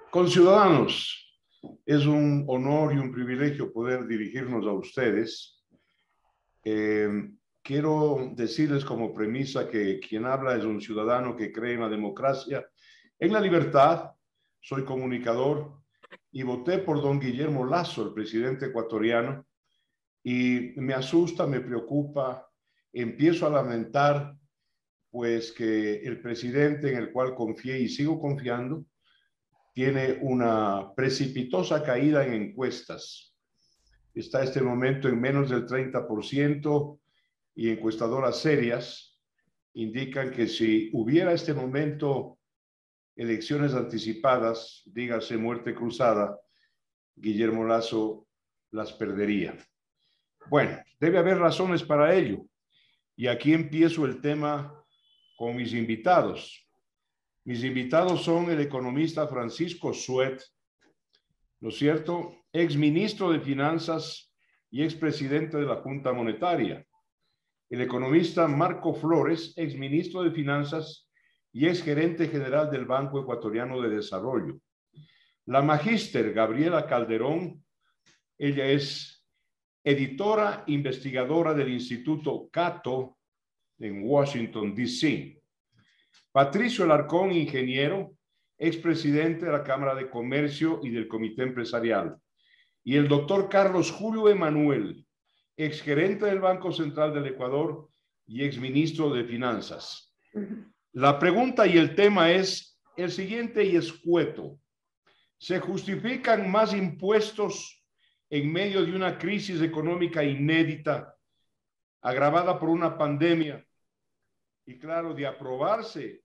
Conciudadanos, es un honor y un privilegio poder dirigirnos a ustedes. Quiero decirles como premisa que quien habla es un ciudadano que cree en la democracia, en la libertad. Soy comunicador y voté por don Guillermo Lasso, el presidente ecuatoriano, y me asusta, me preocupa, empiezo a lamentar pues que el presidente en el cual confié y sigo confiando tiene una precipitosa caída en encuestas. Está este momento en menos del 30% y encuestadoras serias indican que si hubiera este momento elecciones anticipadas, dígase muerte cruzada, Guillermo Lasso las perdería. Bueno, debe haber razones para ello. Y aquí empiezo el tema con mis invitados. Mis invitados son el economista Francisco Suet, ¿no es cierto?, exministro de Finanzas y expresidente de la Junta Monetaria. El economista Marco Flores, exministro de Finanzas y exgerente general del Banco Ecuatoriano de Desarrollo. La magíster Gabriela Calderón, ella es editora investigadora del Instituto Cato en Washington, D.C. Patricio Alarcón, ingeniero, expresidente de la Cámara de Comercio y del Comité Empresarial. Y el doctor Carlos Julio Emanuel, exgerente del Banco Central del Ecuador y exministro de Finanzas. La pregunta y el tema es el siguiente y escueto. ¿Se justifican más impuestos en medio de una crisis económica inédita, agravada por una pandemia? Y claro, de aprobarse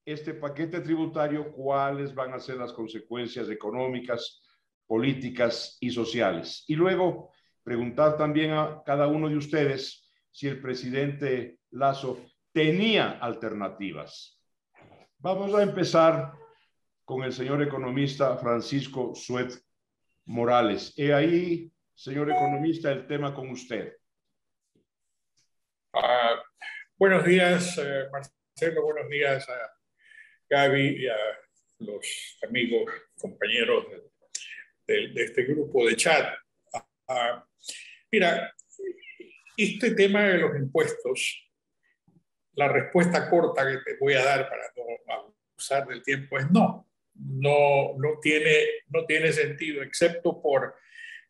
este paquete tributario, ¿cuáles van a ser las consecuencias económicas, políticas y sociales? Y luego preguntar también a cada uno de ustedes si el presidente Lasso tenía alternativas. Vamos a empezar con el señor economista Francisco Suet Morales. He ahí, señor economista, el tema con usted. Buenos días, Marcelo. Buenos días a Gaby y a los amigos, compañeros de este grupo de chat. Mira, este tema de los impuestos, la respuesta corta que te voy a dar para no abusar del tiempo es no. No tiene sentido, excepto por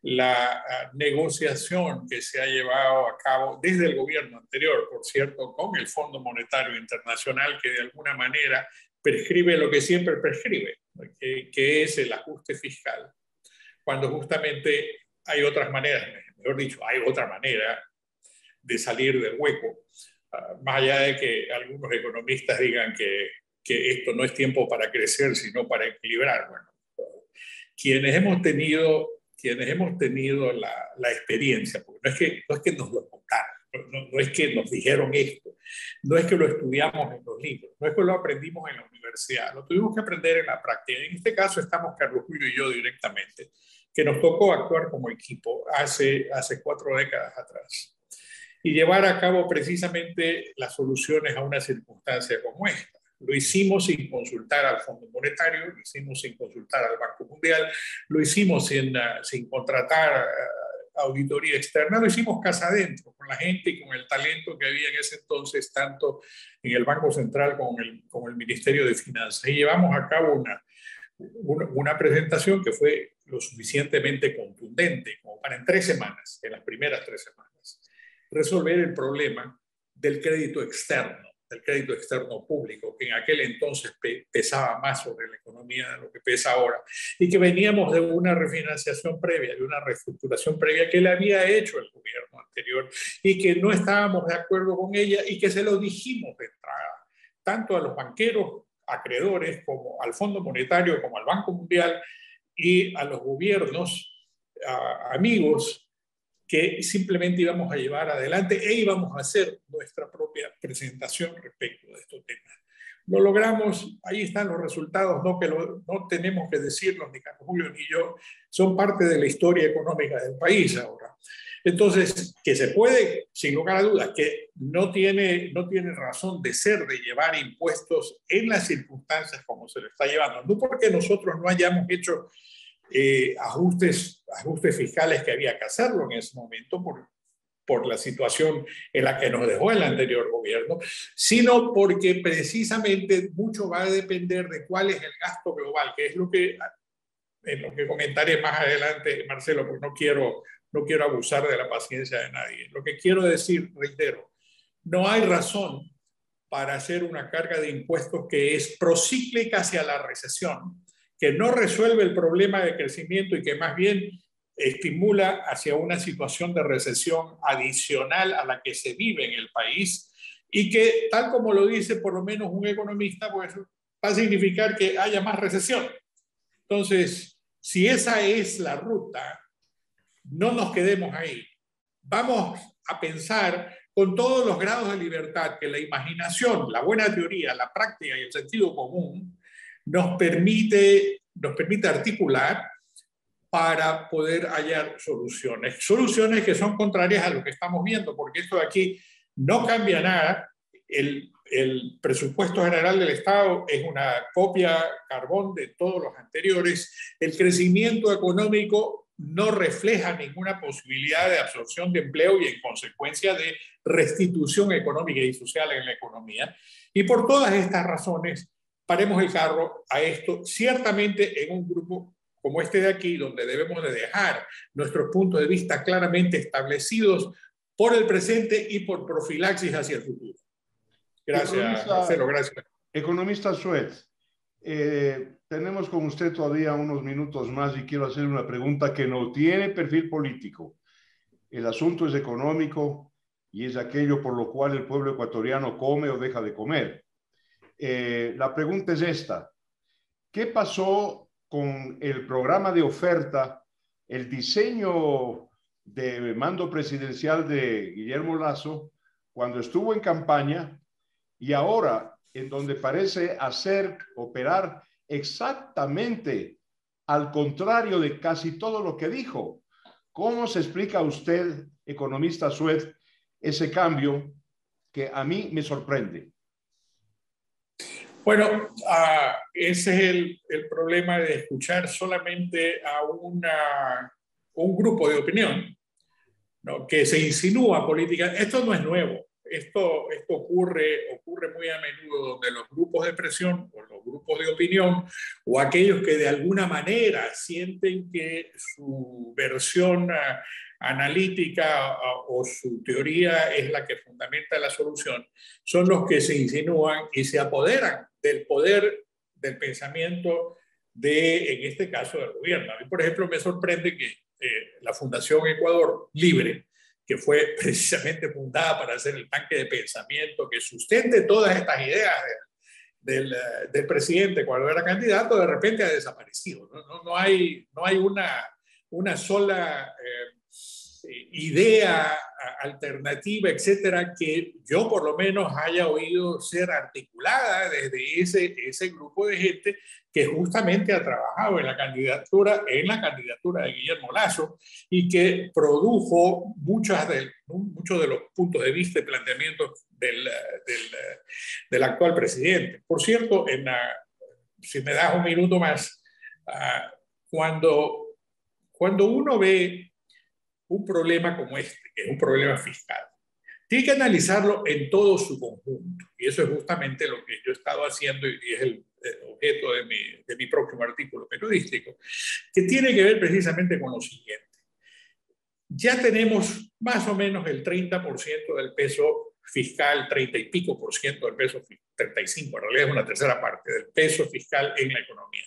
la negociación que se ha llevado a cabo desde el gobierno anterior, por cierto, con el Fondo Monetario Internacional, que de alguna manera prescribe lo que siempre prescribe, que es el ajuste fiscal, cuando justamente hay otras maneras, mejor dicho, hay otra manera de salir del hueco, más allá de que algunos economistas digan que esto no es tiempo para crecer, sino para equilibrar. Bueno, quienes hemos tenido la experiencia, porque no es que nos lo contaron, no es que nos dijeron esto, no es que lo estudiamos en los libros, no es que lo aprendimos en la universidad, lo tuvimos que aprender en la práctica. En este caso estamos Carlos Julio y yo directamente, que nos tocó actuar como equipo hace 4 décadas atrás y llevar a cabo precisamente las soluciones a una circunstancia como esta. Lo hicimos sin consultar al Fondo Monetario, lo hicimos sin consultar al Banco Mundial, lo hicimos sin contratar auditoría externa, lo hicimos casa adentro, con la gente y con el talento que había en ese entonces, tanto en el Banco Central como el Ministerio de Finanzas. Y llevamos a cabo una presentación que fue lo suficientemente contundente como para en las primeras 3 semanas, resolver el problema del crédito externo público, que en aquel entonces pesaba más sobre la economía de lo que pesa ahora, y que veníamos de una refinanciación previa, de una reestructuración previa que le había hecho el gobierno anterior y que no estábamos de acuerdo con ella y que se lo dijimos de entrada, tanto a los banqueros acreedores como al Fondo Monetario, como al Banco Mundial y a los gobiernos amigos, que simplemente íbamos a llevar adelante e íbamos a hacer nuestra propia presentación respecto de estos temas. lo logramos, ahí están los resultados, no tenemos que decirlos ni Carlos Julio ni yo, son parte de la historia económica del país ahora. Entonces, que se puede, sin lugar a dudas, que no tiene razón de ser de llevar impuestos en las circunstancias como se lo está llevando. No porque nosotros no hayamos hecho ajustes fiscales que había que hacerlo en ese momento por la situación en la que nos dejó el anterior gobierno, sino porque precisamente mucho va a depender de cuál es el gasto global, que es lo que comentaré más adelante, Marcelo, porque no quiero abusar de la paciencia de nadie. Lo que quiero decir, reitero, no hay razón para hacer una carga de impuestos que es procíclica hacia la recesión, que no resuelve el problema de crecimiento y que más bien estimula hacia una situación de recesión adicional a la que se vive en el país y que, tal como lo dice por lo menos un economista, pues va a significar que haya más recesión. Entonces, si esa es la ruta, no nos quedemos ahí. Vamos a pensar con todos los grados de libertad que la imaginación, la buena teoría, la práctica y el sentido común nos permite articular para poder hallar soluciones que son contrarias a lo que estamos viendo, porque esto de aquí no cambia nada. El presupuesto general del Estado es una copia carbón de todos los anteriores. El crecimiento económico no refleja ninguna posibilidad de absorción de empleo y en consecuencia de restitución económica y social en la economía. Y por todas estas razones, paremos el carro a esto, ciertamente en un grupo como este de aquí, donde debemos de dejar nuestros puntos de vista claramente establecidos por el presente y por profilaxis hacia el futuro. Gracias, Marcelo, gracias. Economista Suez, tenemos con usted todavía unos minutos más y quiero hacer una pregunta que no tiene perfil político. El asunto es económico y es aquello por lo cual el pueblo ecuatoriano come o deja de comer. La pregunta es esta. ¿Qué pasó con el programa de oferta, el diseño de mando presidencial de Guillermo Lasso cuando estuvo en campaña y ahora en donde parece operar exactamente al contrario de casi todo lo que dijo? ¿Cómo se explica a usted, economista Suez, ese cambio que a mí me sorprende? Bueno, ese es el problema de escuchar solamente a un grupo de opinión, ¿no?, que se insinúa política. Esto no es nuevo. Esto ocurre muy a menudo donde los grupos de presión o los grupos de opinión o aquellos que de alguna manera sienten que su versión analítica o su teoría es la que fundamenta la solución, son los que se insinúan y se apoderan del poder del pensamiento en este caso, del gobierno. A mí, por ejemplo, me sorprende que la Fundación Ecuador Libre, que fue precisamente fundada para hacer el tanque de pensamiento que sustente todas estas ideas del presidente cuando era candidato, de repente ha desaparecido. No hay una sola idea alternativa, etcétera, que yo por lo menos haya oído ser articulada desde ese grupo de gente que justamente ha trabajado en la candidatura de Guillermo Lasso y que produjo muchos de los puntos de vista y planteamientos del actual presidente. Por cierto, si me das un minuto más, cuando uno ve un problema como este, que es un problema fiscal, tiene que analizarlo en todo su conjunto. Y eso es justamente lo que yo he estado haciendo y es el objeto de mi próximo artículo periodístico, que tiene que ver precisamente con lo siguiente. Ya tenemos más o menos el 30% del peso fiscal, 30 y pico por ciento del peso, 35, en realidad es una tercera parte del peso fiscal en la economía.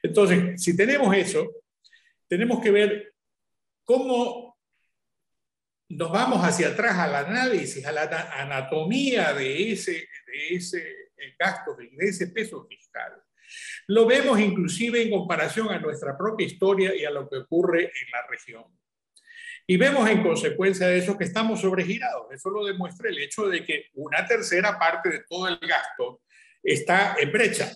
Entonces, si tenemos eso, tenemos que ver cómo nos vamos hacia atrás al análisis, a la anatomía de ese gasto, de ese peso fiscal. Lo vemos inclusive en comparación a nuestra propia historia y a lo que ocurre en la región. Y vemos en consecuencia de eso que estamos sobregirados. Eso lo demuestra el hecho de que una tercera parte de todo el gasto está en brecha,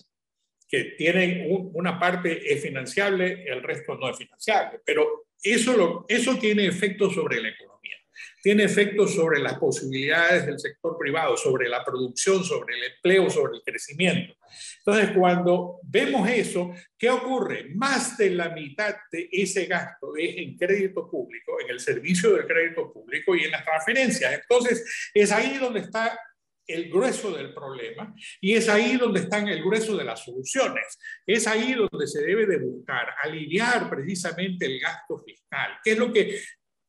que tienen una parte es financiable, el resto no es financiable. Pero eso tiene efectos sobre la economía, tiene efectos sobre las posibilidades del sector privado, sobre la producción, sobre el empleo, sobre el crecimiento. Entonces, cuando vemos eso, ¿qué ocurre? Más de la mitad de ese gasto es en crédito público, en el servicio del crédito público y en las transferencias. Entonces, es ahí donde está el grueso del problema y es ahí donde están el grueso de las soluciones. Es ahí donde se debe de buscar aliviar precisamente el gasto fiscal, que es lo que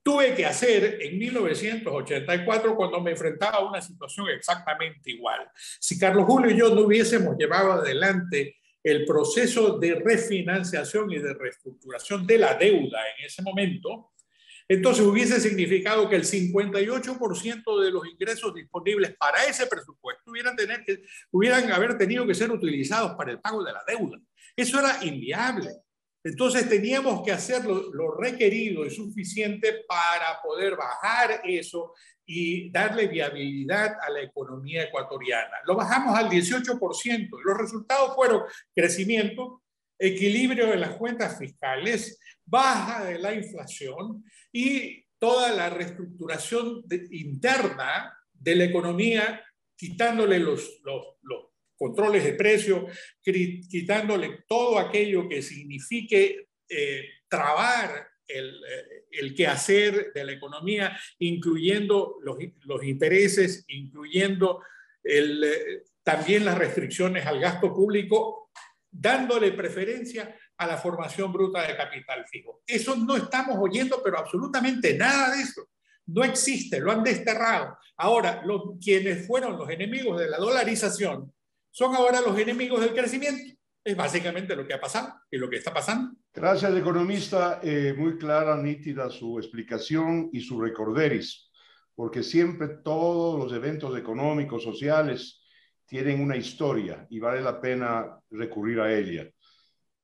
tuve que hacer en 1984 cuando me enfrentaba a una situación exactamente igual. Si Carlos Julio y yo no hubiésemos llevado adelante el proceso de refinanciación y de reestructuración de la deuda en ese momento, entonces hubiese significado que el 58% de los ingresos disponibles para ese presupuesto hubieran haber tenido que ser utilizados para el pago de la deuda. Eso era inviable. Entonces teníamos que hacer lo requerido y suficiente para poder bajar eso y darle viabilidad a la economía ecuatoriana. Lo bajamos al 18%. Los resultados fueron crecimiento, equilibrio de las cuentas fiscales, baja de la inflación y toda la reestructuración interna de la economía, quitándole los controles de precio, quitándole todo aquello que signifique trabar el quehacer de la economía, incluyendo los intereses, incluyendo también las restricciones al gasto público, dándole preferencia a la formación bruta de capital fijo. Eso no estamos oyendo, pero absolutamente nada de eso. No existe, lo han desterrado. Ahora, quienes fueron los enemigos de la dolarización son ahora los enemigos del crecimiento. Es básicamente lo que ha pasado y lo que está pasando. Gracias, economista. Muy clara, nítida su explicación y su recorderis, porque siempre todos los eventos económicos, sociales, tienen una historia y vale la pena recurrir a ella.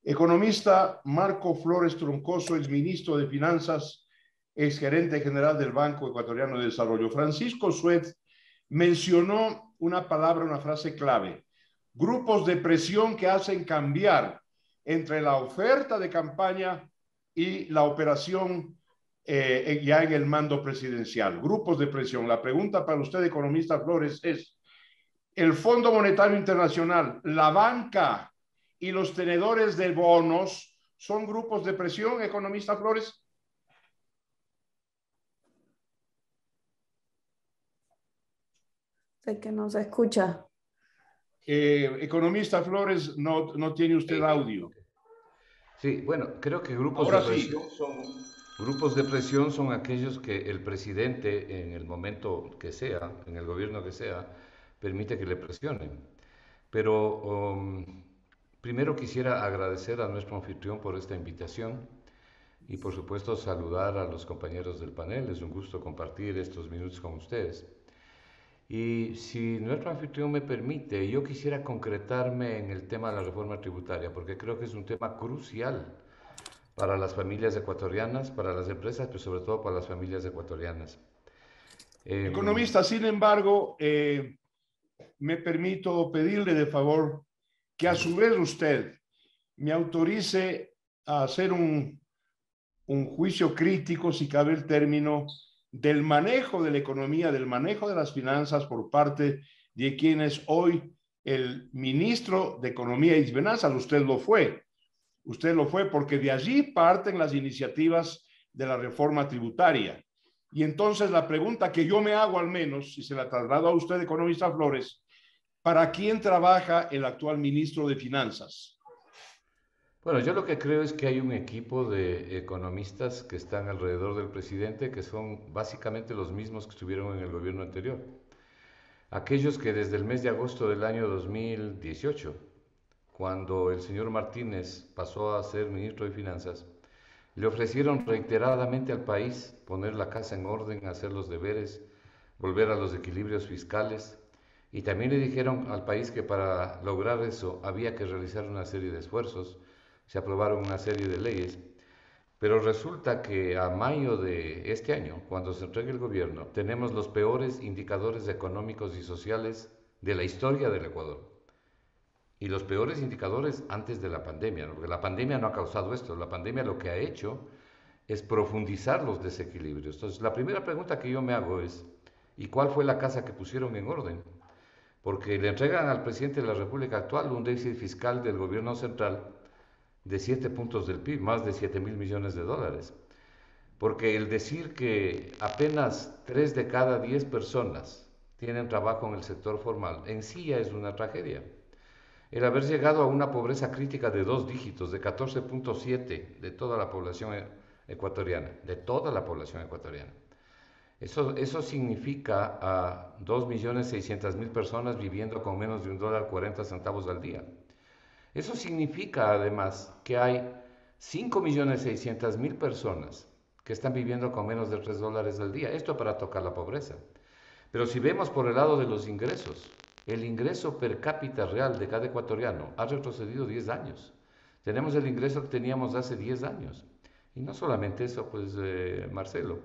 Economista Marco Flores Troncoso, ex ministro de Finanzas, ex gerente general del Banco Ecuatoriano de Desarrollo. Francisco Suez mencionó una palabra, una frase clave: grupos de presión que hacen cambiar entre la oferta de campaña y la operación ya en el mando presidencial. Grupos de presión. La pregunta para usted, economista Flores, es: ¿el Fondo Monetario Internacional, la banca y los tenedores de bonos son grupos de presión, economista Flores? Sé que no se escucha. Economista Flores, no tiene usted audio. Sí, bueno, creo que Ahora sí. grupos de presión son aquellos que el presidente, en el momento que sea, en el gobierno que sea, permite que le presionen. Pero primero quisiera agradecer a nuestro anfitrión por esta invitación y por supuesto saludar a los compañeros del panel. Es un gusto compartir estos minutos con ustedes. Y si nuestro anfitrión me permite, yo quisiera concretarme en el tema de la reforma tributaria, porque creo que es un tema crucial para las familias ecuatorianas, para las empresas, pero sobre todo para las familias ecuatorianas. Economista, sin embargo, me permito pedirle de favor que a su vez usted me autorice a hacer un juicio crítico, si cabe el término, del manejo de la economía, del manejo de las finanzas por parte de quien es hoy el ministro de Economía y Finanzas. Usted lo fue porque de allí parten las iniciativas de la reforma tributaria. Y entonces la pregunta que yo me hago, al menos, y se la traslado a usted, economista Flores: ¿para quién trabaja el actual ministro de Finanzas? Bueno, yo lo que creo es que hay un equipo de economistas que están alrededor del presidente, que son básicamente los mismos que estuvieron en el gobierno anterior. Aquellos que desde el mes de agosto del año 2018, cuando el señor Martínez pasó a ser ministro de Finanzas, le ofrecieron reiteradamente al país poner la casa en orden, hacer los deberes, volver a los equilibrios fiscales, y también le dijeron al país que para lograr eso había que realizar una serie de esfuerzos. Se aprobaron una serie de leyes, pero resulta que a mayo de este año, cuando se entregue el gobierno, tenemos los peores indicadores económicos y sociales de la historia del Ecuador. y los peores indicadores antes de la pandemia, ¿no? Porque la pandemia no ha causado esto, la pandemia lo que ha hecho es profundizar los desequilibrios. Entonces, la primera pregunta que yo me hago es, ¿y cuál fue la casa que pusieron en orden? Porque le entregan al presidente de la República actual un déficit fiscal del gobierno central de 7 puntos del PIB, más de 7.000 millones de dólares. Porque el decir que apenas 3 de cada 10 personas tienen trabajo en el sector formal en sí ya es una tragedia. El haber llegado a una pobreza crítica de 2 dígitos, de 14.7 de toda la población ecuatoriana, de toda la población ecuatoriana. Eso significa a 2.600.000 personas viviendo con menos de $1.40 al día. Eso significa además que hay 5.600.000 personas que están viviendo con menos de $3 al día. Esto para tocar la pobreza. Pero si vemos por el lado de los ingresos, el ingreso per cápita real de cada ecuatoriano ha retrocedido 10 años. Tenemos el ingreso que teníamos hace 10 años. Y no solamente eso, pues, Marcelo,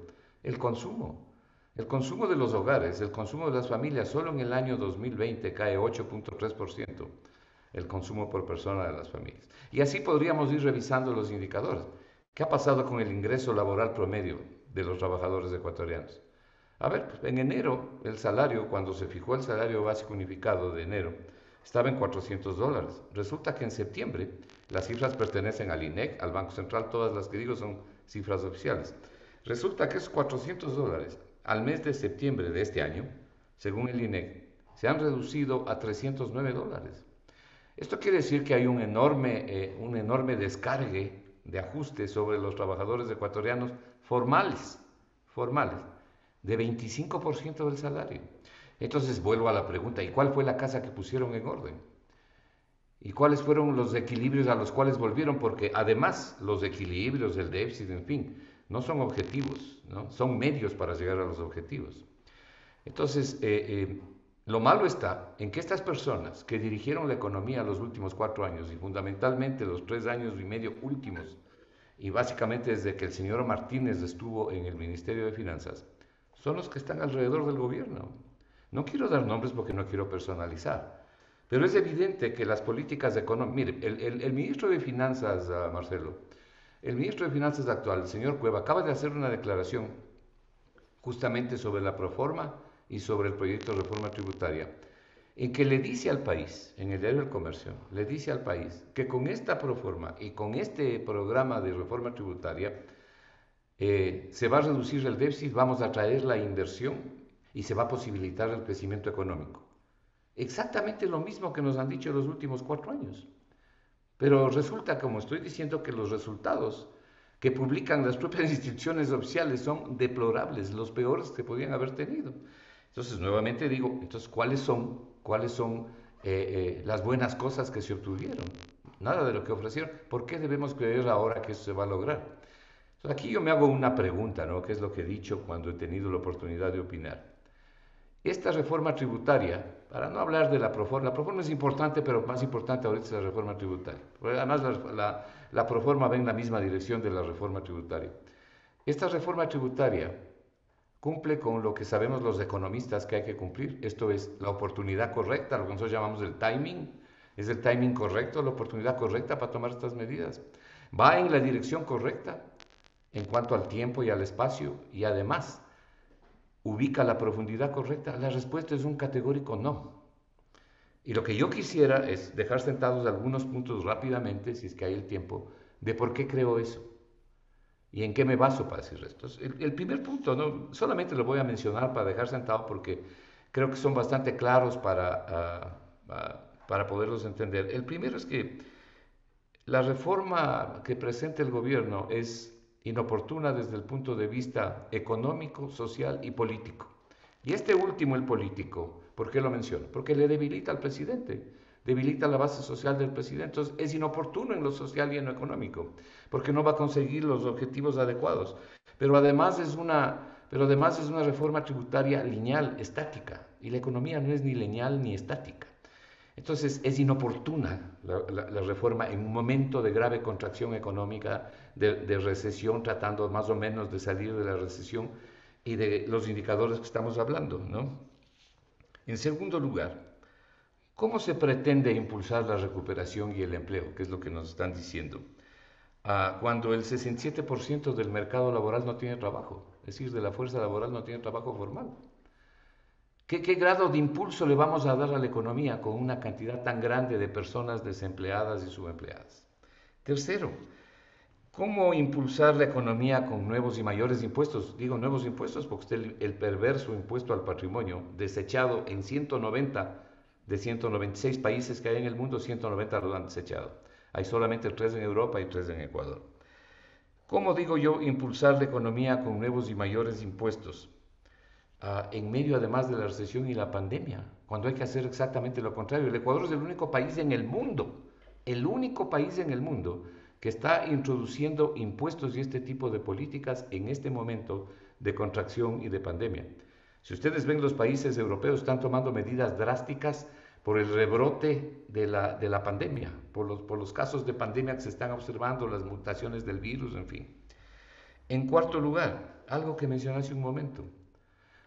el consumo. El consumo de los hogares, el consumo de las familias, solo en el año 2020 cae 8.3% el consumo por persona de las familias. Y así podríamos ir revisando los indicadores. ¿Qué ha pasado con el ingreso laboral promedio de los trabajadores ecuatorianos? A ver, pues en enero el salario, cuando se fijó el salario básico unificado de enero, estaba en $400. Resulta que en septiembre, las cifras pertenecen al INEC, al Banco Central, todas las que digo son cifras oficiales. Resulta que esos $400 al mes de septiembre de este año, según el INEC, se han reducido a $309. Esto quiere decir que hay un enorme descargue de ajustes sobre los trabajadores ecuatorianos formales, de 25% del salario. Entonces vuelvo a la pregunta, ¿y cuál fue la casa que pusieron en orden? ¿Y cuáles fueron los equilibrios a los cuales volvieron? Porque además los equilibrios, el déficit, en fin, no son objetivos, ¿no? Son medios para llegar a los objetivos. Entonces, lo malo está en que estas personas que dirigieron la economía los últimos 4 años y fundamentalmente los 3 años y medio últimos, y básicamente desde que el señor Martínez estuvo en el Ministerio de Finanzas, son los que están alrededor del gobierno. No quiero dar nombres porque no quiero personalizar, pero es evidente que las políticas económicas... Mire, el ministro de Finanzas, Marcelo, el ministro de Finanzas actual, el señor Cueva, acaba de hacer una declaración justamente sobre la proforma y sobre el proyecto de reforma tributaria, en que le dice al país, en el diario El Comercio, le dice al país que con esta proforma y con este programa de reforma tributaria se va a reducir el déficit, vamos a traer la inversión y se va a posibilitar el crecimiento económico. Exactamente lo mismo que nos han dicho los últimos 4 años. Pero resulta, como estoy diciendo, que los resultados que publican las propias instituciones oficiales son deplorables, los peores que podían haber tenido. Entonces, nuevamente digo, entonces, ¿cuáles son las buenas cosas que se obtuvieron? Nada de lo que ofrecieron. ¿Por qué debemos creer ahora que eso se va a lograr? Entonces, aquí yo me hago una pregunta, ¿no? Que es lo que he dicho cuando he tenido la oportunidad de opinar. Esta reforma tributaria, para no hablar de la proforma es importante, pero más importante ahorita es la reforma tributaria. Porque además la proforma va en la misma dirección de la reforma tributaria. Esta reforma tributaria cumple con lo que sabemos los economistas que hay que cumplir. Esto es la oportunidad correcta, lo que nosotros llamamos el timing. ¿Es el timing correcto, la oportunidad correcta para tomar estas medidas? ¿Va en la dirección correcta en cuanto al tiempo y al espacio? Y además, ¿ubica la profundidad correcta? La respuesta es un categórico no. Y lo que yo quisiera es dejar sentados algunos puntos rápidamente, si es que hay el tiempo, de por qué creo eso. ¿Y en qué me baso para decir esto? El primer punto, ¿no? Solamente lo voy a mencionar para dejar sentado porque creo que son bastante claros para poderlos entender. El primero es que la reforma que presenta el gobierno es inoportuna desde el punto de vista económico, social y político. Y este último, el político, ¿por qué lo menciono? Porque le debilita al presidente, debilita la base social del presidente. Entonces es inoportuno en lo social y en lo económico, porque no va a conseguir los objetivos adecuados. Pero además es una reforma tributaria lineal, estática, y la economía no es ni lineal ni estática. Entonces es inoportuna la reforma en un momento de grave contracción económica, de recesión, tratando más o menos de salir de la recesión y de los indicadores que estamos hablando, ¿no? En segundo lugar, ¿Cómo se pretende impulsar la recuperación y el empleo? Que es lo que nos están diciendo. Cuando el 67% del mercado laboral no tiene trabajo, es decir, de la fuerza laboral no tiene trabajo formal. ¿Qué grado de impulso le vamos a dar a la economía con una cantidad tan grande de personas desempleadas y subempleadas? Tercero, ¿cómo impulsar la economía con nuevos y mayores impuestos? Digo nuevos impuestos porque usted el perverso impuesto al patrimonio, desechado en 190 de 196 países que hay en el mundo, 190 lo han desechado. Hay solamente 3 en Europa y 3 en Ecuador. ¿Cómo digo yo impulsar la economía con nuevos y mayores impuestos? En medio además de la recesión y la pandemia, cuando hay que hacer exactamente lo contrario. El Ecuador es el único país en el mundo que está introduciendo impuestos y este tipo de políticas en este momento de contracción y de pandemia. Si ustedes ven, los países europeos están tomando medidas drásticas por el rebrote de la pandemia, por los casos de pandemia que se están observando, las mutaciones del virus, en fin. En cuarto lugar, algo que mencioné hace un momento,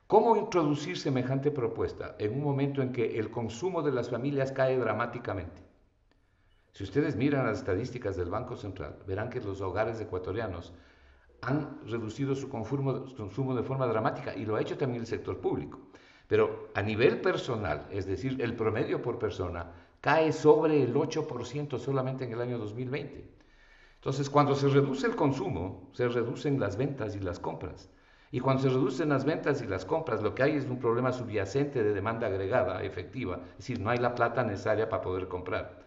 ¿cómo introducir semejante propuesta en un momento en que el consumo de las familias cae dramáticamente? Si ustedes miran las estadísticas del Banco Central, verán que los hogares ecuatorianos han reducido su consumo de forma dramática, y lo ha hecho también el sector público. Pero a nivel personal, es decir, el promedio por persona, cae sobre el 8% solamente en el año 2020. Entonces, cuando se reduce el consumo, se reducen las ventas y las compras. Y cuando se reducen las ventas y las compras, lo que hay es un problema subyacente de demanda agregada efectiva, es decir, no hay la plata necesaria para poder comprar.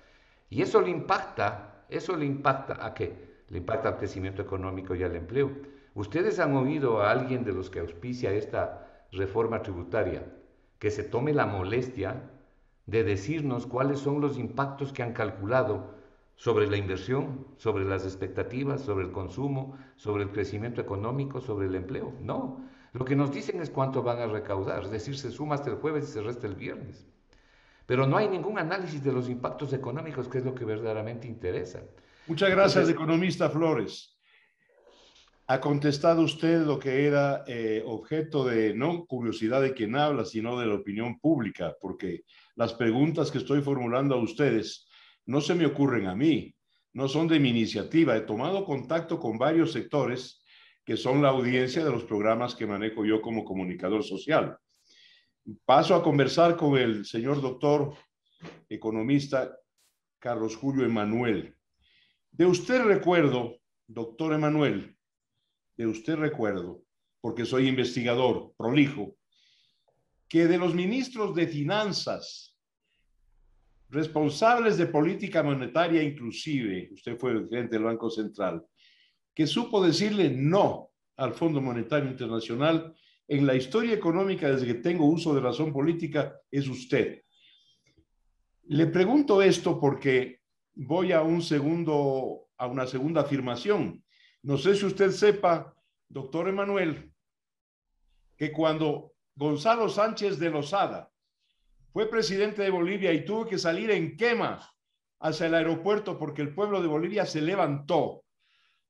Y eso le impacta ¿a qué? Le impacta al crecimiento económico y al empleo. Ustedes han oído a alguien de los que auspicia esta reforma tributaria que se tome la molestia de decirnos cuáles son los impactos que han calculado sobre la inversión, sobre las expectativas, sobre el consumo, sobre el crecimiento económico, sobre el empleo. No, lo que nos dicen es cuánto van a recaudar, es decir, se suma hasta el jueves y se resta el viernes. Pero no hay ningún análisis de los impactos económicos, que es lo que verdaderamente interesa. Muchas gracias, Entonces, economista Flores. Ha contestado usted lo que era objeto de no curiosidad de quien habla, sino de la opinión pública, porque las preguntas que estoy formulando a ustedes no se me ocurren a mí, no son de mi iniciativa. He tomado contacto con varios sectores que son la audiencia de los programas que manejo yo como comunicador social. Paso a conversar con el señor doctor economista Carlos Julio Emanuel. De usted recuerdo, doctor Emanuel, de usted recuerdo, porque soy investigador prolijo, que de los ministros de finanzas, responsables de política monetaria inclusive, usted fue el gerente del Banco Central, que supo decirle no al Fondo Monetario Internacional en la historia económica desde que tengo uso de razón política, es usted. Le pregunto esto porque voy a una segunda afirmación. No sé si usted sepa, doctor Emanuel, que cuando Gonzalo Sánchez de Lozada fue presidente de Bolivia y tuvo que salir en quema hacia el aeropuerto porque el pueblo de Bolivia se levantó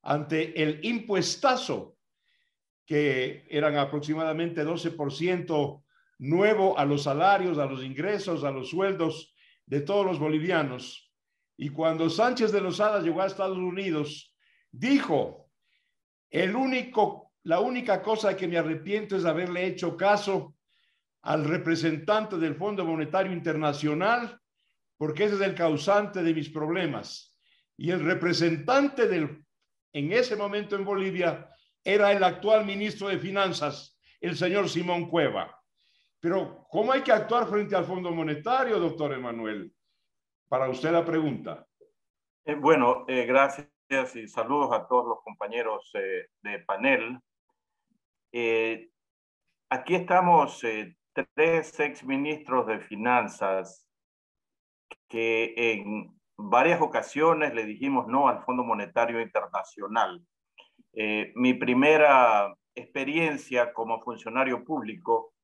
ante el impuestazo, que eran aproximadamente 12% nuevo a los salarios, a los ingresos, a los sueldos de todos los bolivianos. Y cuando Sánchez de Lozada llegó a Estados Unidos, dijo: la única cosa que me arrepiento es haberle hecho caso al representante del Fondo Monetario Internacional, porque ese es el causante de mis problemas. Y el representante en ese momento en Bolivia era el actual ministro de Finanzas, el señor Simón Cueva. Pero, ¿cómo hay que actuar frente al Fondo Monetario, doctor Emanuel? Para usted la pregunta. Gracias y saludos a todos los compañeros de panel. Aquí estamos 3 exministros de Finanzas que en varias ocasiones le dijimos no al Fondo Monetario Internacional. Mi primera experiencia como funcionario público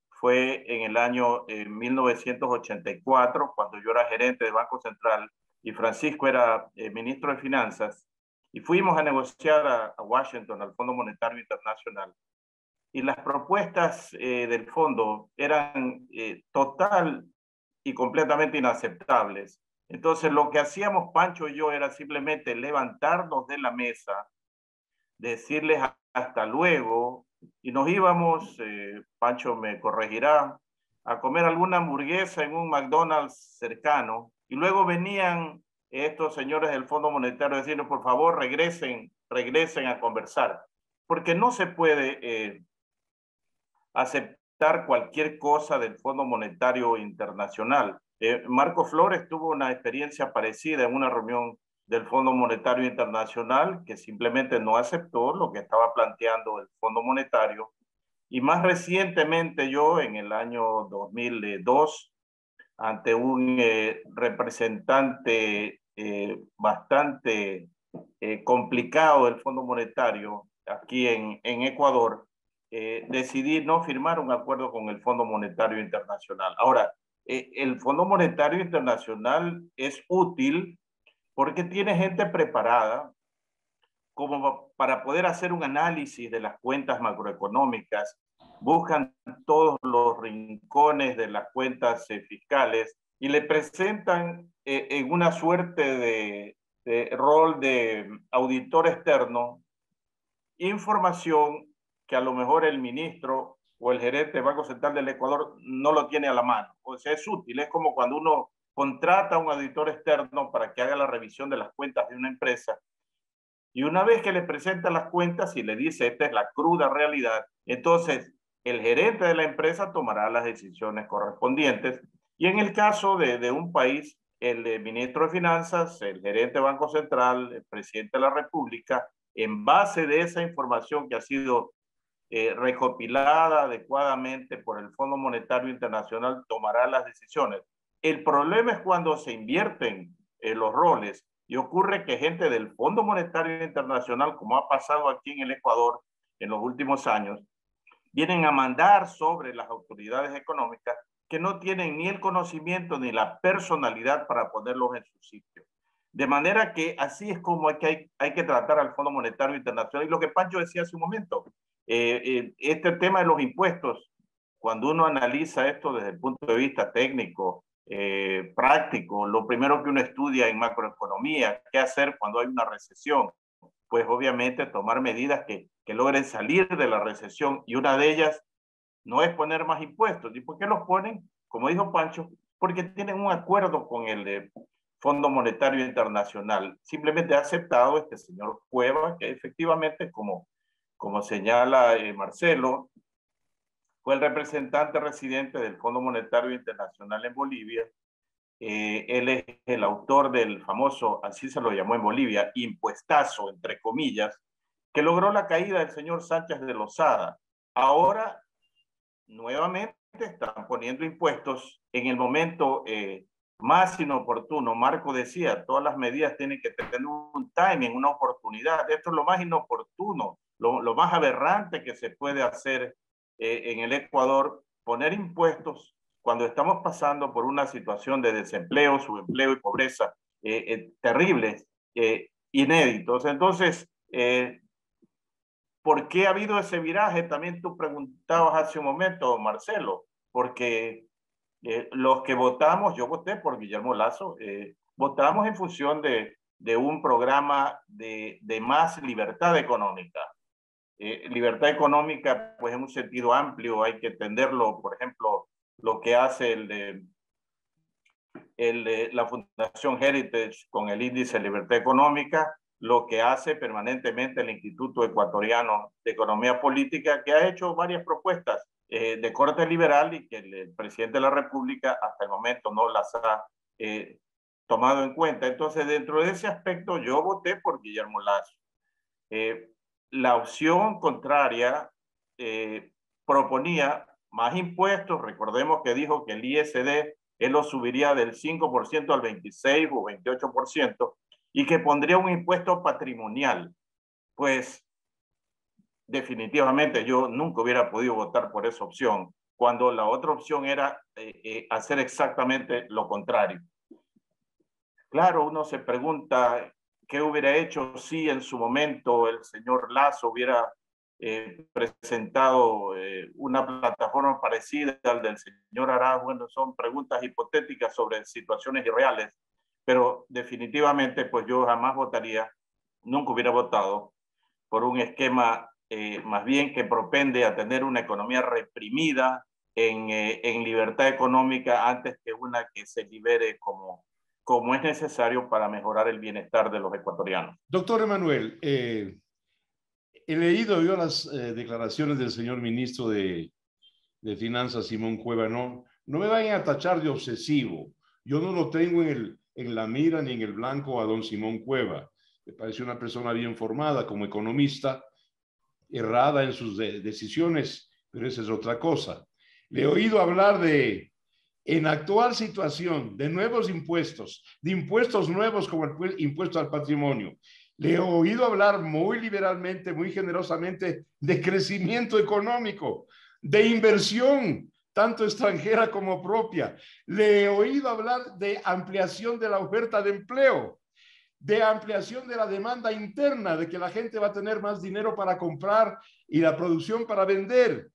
fue en el año 1984, cuando yo era gerente del Banco Central y Francisco era ministro de Finanzas, y fuimos a negociar a Washington, al Fondo Monetario Internacional. Y las propuestas del fondo eran total y completamente inaceptables. Entonces, lo que hacíamos Pancho y yo era simplemente levantarnos de la mesa, decirles hasta luego, y nos íbamos, Pancho me corregirá, a comer alguna hamburguesa en un McDonald's cercano, y luego venían estos señores del Fondo Monetario a decirnos, por favor, regresen a conversar, porque no se puede aceptar cualquier cosa del Fondo Monetario Internacional. Marco Flores tuvo una experiencia parecida en una reunión del Fondo Monetario Internacional, que simplemente no aceptó lo que estaba planteando el Fondo Monetario. Y más recientemente yo, en el año 2002, ante un representante bastante complicado del Fondo Monetario aquí en Ecuador, decidí no firmar un acuerdo con el Fondo Monetario Internacional. Ahora, el Fondo Monetario Internacional es útil porque tiene gente preparada como para poder hacer un análisis de las cuentas macroeconómicas, buscan todos los rincones de las cuentas fiscales y le presentan en una suerte de rol de auditor externo información que a lo mejor el ministro o el gerente del Banco Central del Ecuador no lo tiene a la mano. O sea, es útil, es como cuando uno contrata a un auditor externo para que haga la revisión de las cuentas de una empresa. Y una vez que le presenta las cuentas y le dice esta es la cruda realidad, entonces el gerente de la empresa tomará las decisiones correspondientes. Y en el caso de un país, el ministro de Finanzas, el gerente del Banco Central, el presidente de la República, en base de esa información que ha sido recopilada adecuadamente por el Fondo Monetario Internacional, tomará las decisiones. El problema es cuando se invierten los roles y ocurre que gente del Fondo Monetario Internacional, como ha pasado aquí en el Ecuador en los últimos años, vienen a mandar sobre las autoridades económicas que no tienen ni el conocimiento ni la personalidad para ponerlos en su sitio. De manera que así es como hay que tratar al Fondo Monetario Internacional. Y lo que Pancho decía hace un momento, este tema de los impuestos, cuando uno analiza esto desde el punto de vista técnico, práctico, lo primero que uno estudia en macroeconomía, qué hacer cuando hay una recesión, pues obviamente tomar medidas que logren salir de la recesión, y una de ellas no es poner más impuestos. ¿Y por qué los ponen? Como dijo Pancho, porque tienen un acuerdo con el Fondo Monetario Internacional. Simplemente ha aceptado este señor Cueva, que efectivamente, como señala Marcelo, fue el representante residente del Fondo Monetario Internacional en Bolivia. Él es el autor del famoso, así se lo llamó en Bolivia, impuestazo, entre comillas, que logró la caída del señor Sánchez de Lozada. Ahora, nuevamente, están poniendo impuestos en el momento más inoportuno. Marco decía, todas las medidas tienen que tener un timing, una oportunidad. Esto es lo más inoportuno, lo más aberrante que se puede hacer en el Ecuador, poner impuestos cuando estamos pasando por una situación de desempleo, subempleo y pobreza terribles, inéditos. Entonces, ¿por qué ha habido ese viraje? También tú preguntabas hace un momento, Marcelo, porque los que votamos, yo voté por Guillermo Lasso, votamos en función de un programa de más libertad económica. Libertad económica, pues en un sentido amplio, hay que entenderlo, por ejemplo, lo que hace la Fundación Heritage con el índice de libertad económica, lo que hace permanentemente el Instituto Ecuatoriano de Economía Política, que ha hecho varias propuestas de corte liberal y que el presidente de la República hasta el momento no las ha tomado en cuenta. Entonces, dentro de ese aspecto, yo voté por Guillermo Lasso. La opción contraria proponía más impuestos. Recordemos que dijo que el ISD él lo subiría del 5% al 26 o 28% y que pondría un impuesto patrimonial. Pues definitivamente yo nunca hubiera podido votar por esa opción, cuando la otra opción era hacer exactamente lo contrario. Claro, uno se pregunta qué hubiera hecho si en su momento el señor Lasso hubiera presentado una plataforma parecida al del señor Arás. Bueno, son preguntas hipotéticas sobre situaciones irreales, pero definitivamente pues yo jamás votaría, nunca hubiera votado por un esquema más bien que propende a tener una economía reprimida en libertad económica antes que una que se libere como es necesario para mejorar el bienestar de los ecuatorianos. Doctor Emanuel, he leído yo las declaraciones del señor ministro de Finanzas, Simón Cueva. No me vayan a tachar de obsesivo. Yo no lo tengo en la mira ni en el blanco a don Simón Cueva. Me parece una persona bien formada como economista, errada en sus decisiones, pero esa es otra cosa. Le he oído hablar en actual situación, de nuevos impuestos, de impuestos nuevos como el impuesto al patrimonio. Le he oído hablar muy liberalmente, muy generosamente de crecimiento económico, de inversión, tanto extranjera como propia. Le he oído hablar de ampliación de la oferta de empleo, de ampliación de la demanda interna, de que la gente va a tener más dinero para comprar y la producción para vender.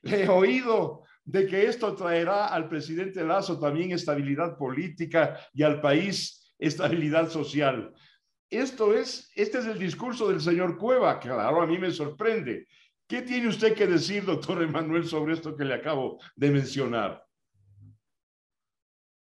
Le he oído de que esto traerá al presidente Lasso también estabilidad política y al país estabilidad social. Este es el discurso del señor Cueva. Claro, a mí me sorprende. ¿Qué tiene usted que decir, doctor Emanuel, sobre esto que le acabo de mencionar?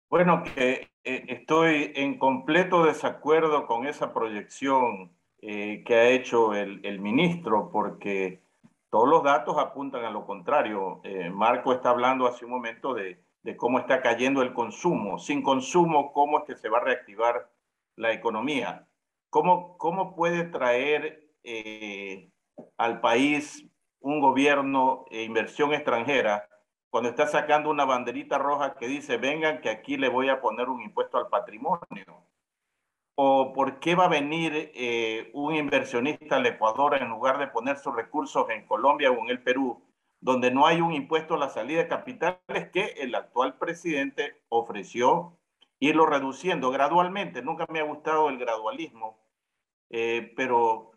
Bueno, que estoy en completo desacuerdo con esa proyección que ha hecho el ministro, porque todos los datos apuntan a lo contrario. Marco está hablando hace un momento de cómo está cayendo el consumo. Sin consumo, ¿cómo es que se va a reactivar la economía? ¿Cómo puede traer al país un gobierno e inversión extranjera cuando está sacando una banderita roja que dice, vengan que aquí le voy a poner un impuesto al patrimonio? ¿O por qué va a venir un inversionista al Ecuador en lugar de poner sus recursos en Colombia o en el Perú, donde no hay un impuesto a la salida de capitales que el actual presidente ofreció irlo reduciendo gradualmente? Nunca me ha gustado el gradualismo, pero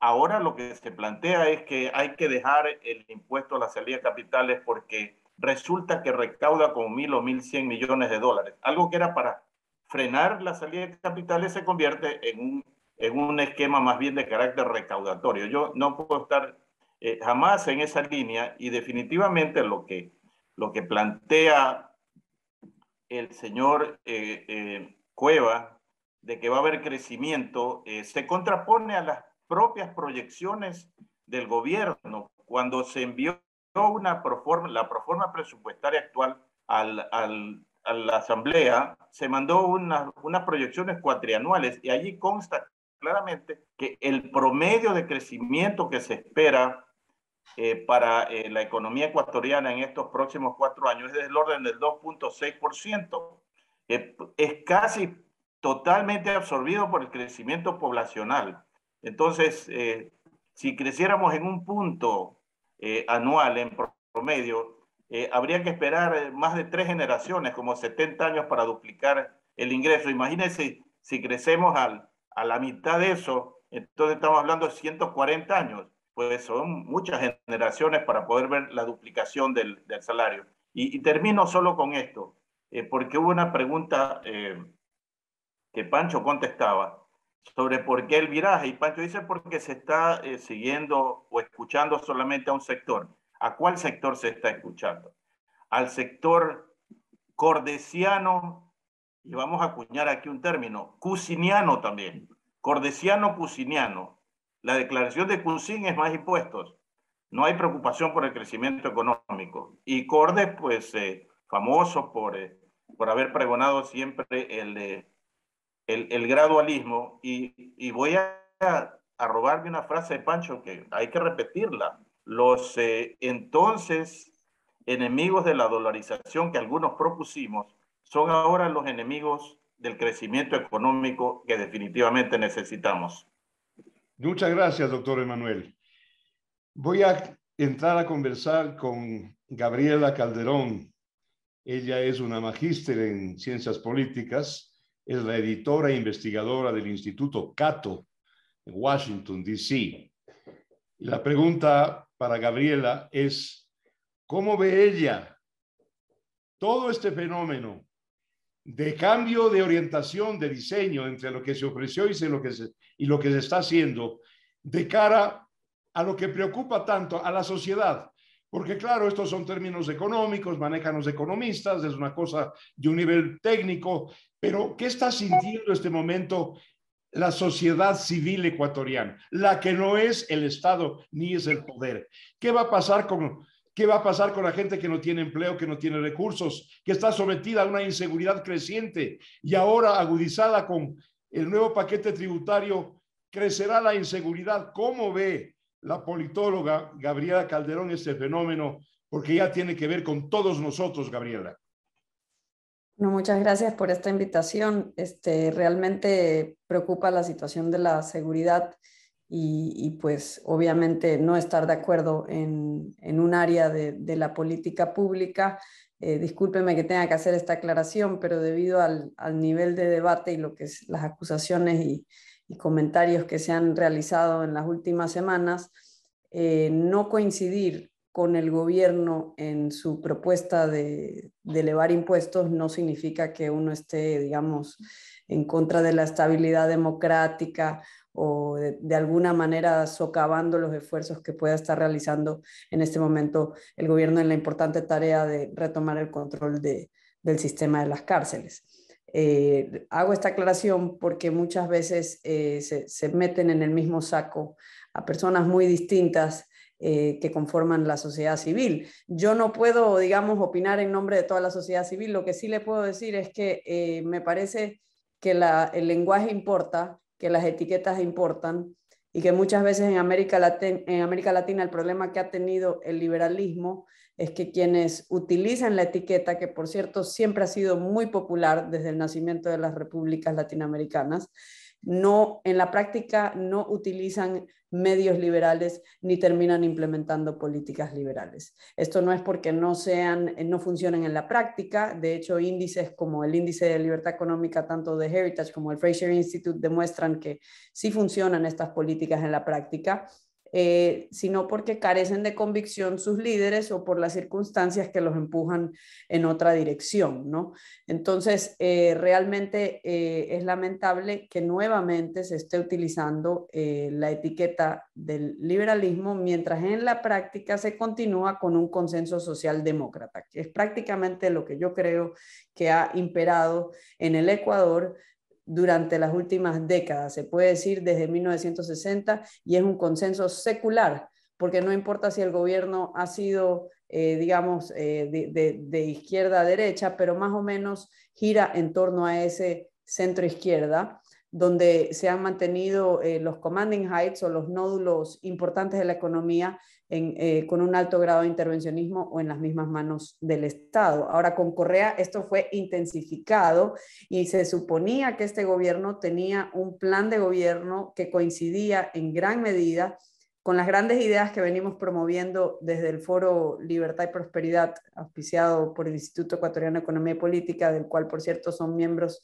ahora lo que se plantea es que hay que dejar el impuesto a la salida de capitales porque resulta que recauda como 1.000 o 1.100 millones de dólares. Algo que era para frenar la salida de capitales se convierte en un esquema más bien de carácter recaudatorio. Yo no puedo estar jamás en esa línea, y definitivamente lo que plantea el señor Cueva de que va a haber crecimiento se contrapone a las propias proyecciones del gobierno. Cuando se envió la proforma presupuestaria actual a la Asamblea, se mandó unas proyecciones cuatrianuales, y allí consta claramente que el promedio de crecimiento que se espera para la economía ecuatoriana en estos próximos 4 años es del orden del 2.6%. Es casi totalmente absorbido por el crecimiento poblacional. Entonces, si creciéramos en un punto anual en promedio, habría que esperar más de 3 generaciones, como 70 años, para duplicar el ingreso. Imagínense si crecemos a la mitad de eso, entonces estamos hablando de 140 años. Pues son muchas generaciones para poder ver la duplicación del salario. Y termino solo con esto, porque hubo una pregunta que Pancho contestaba sobre por qué el viraje, y Pancho dice porque se está siguiendo o escuchando solamente a un sector. ¿A cuál sector se está escuchando? Al sector cordesiano, y vamos a acuñar aquí un término, cusiniano también, cordesiano-cusiniano. La declaración de Cusin es más impuestos. No hay preocupación por el crecimiento económico. Y Cordes, pues, famoso por haber pregonado siempre el gradualismo. Y voy a robarme una frase de Pancho que hay que repetirla. Los entonces enemigos de la dolarización que algunos propusimos son ahora los enemigos del crecimiento económico que definitivamente necesitamos. Muchas gracias, doctor Emanuel. Voy a entrar a conversar con Gabriela Calderón. Ella es una magíster en ciencias políticas, es la editora e investigadora del Instituto Cato en Washington, D.C. Y la pregunta para Gabriela es, ¿cómo ve ella todo este fenómeno de cambio de orientación, de diseño entre lo que se ofreció y lo que se está haciendo de cara a lo que preocupa tanto a la sociedad? Porque claro, estos son términos económicos, manejan los economistas, es una cosa de un nivel técnico, pero ¿qué está sintiendo este momento la sociedad civil ecuatoriana, la que no es el Estado ni es el poder? ¿Qué va a pasar con la gente que no tiene empleo, que no tiene recursos, que está sometida a una inseguridad creciente y ahora agudizada con el nuevo paquete tributario? Crecerá la inseguridad. ¿Cómo ve la politóloga Gabriela Calderón este fenómeno? Porque ya tiene que ver con todos nosotros, Gabriela. No, muchas gracias por esta invitación. Realmente preocupa la situación de la seguridad y pues obviamente no estar de acuerdo en un área de la política pública. Discúlpeme que tenga que hacer esta aclaración, pero debido al nivel de debate y lo que es las acusaciones y comentarios que se han realizado en las últimas semanas, no coincidir con el gobierno en su propuesta de elevar impuestos no significa que uno esté, digamos, en contra de la estabilidad democrática o de alguna manera socavando los esfuerzos que pueda estar realizando en este momento el gobierno en la importante tarea de retomar el control del sistema de las cárceles. Hago esta aclaración porque muchas veces se meten en el mismo saco a personas muy distintas que conforman la sociedad civil. Yo no puedo, digamos, opinar en nombre de toda la sociedad civil. Lo que sí le puedo decir es que me parece que el lenguaje importa, que las etiquetas importan y que muchas veces en América Latina el problema que ha tenido el liberalismo es que quienes utilizan la etiqueta, que por cierto siempre ha sido muy popular desde el nacimiento de las repúblicas latinoamericanas, en la práctica no utilizan medios liberales ni terminan implementando políticas liberales. Esto no es porque no funcionen en la práctica. De hecho, índices como el índice de libertad económica tanto de Heritage como el Fraser Institute demuestran que sí funcionan estas políticas en la práctica, sino porque carecen de convicción sus líderes o por las circunstancias que los empujan en otra dirección, ¿no? Entonces, realmente es lamentable que nuevamente se esté utilizando la etiqueta del liberalismo, mientras en la práctica se continúa con un consenso socialdemócrata, que es prácticamente lo que yo creo que ha imperado en el Ecuador durante las últimas décadas, se puede decir desde 1960, y es un consenso secular, porque no importa si el gobierno ha sido, digamos, de izquierda a derecha, pero más o menos gira en torno a ese centro-izquierda, donde se han mantenido los commanding heights o los nódulos importantes de la economía con un alto grado de intervencionismo o en las mismas manos del Estado. Ahora, con Correa esto fue intensificado y se suponía que este gobierno tenía un plan de gobierno que coincidía en gran medida con las grandes ideas que venimos promoviendo desde el Foro Libertad y Prosperidad, auspiciado por el Instituto Ecuatoriano de Economía y Política, del cual, por cierto, son miembros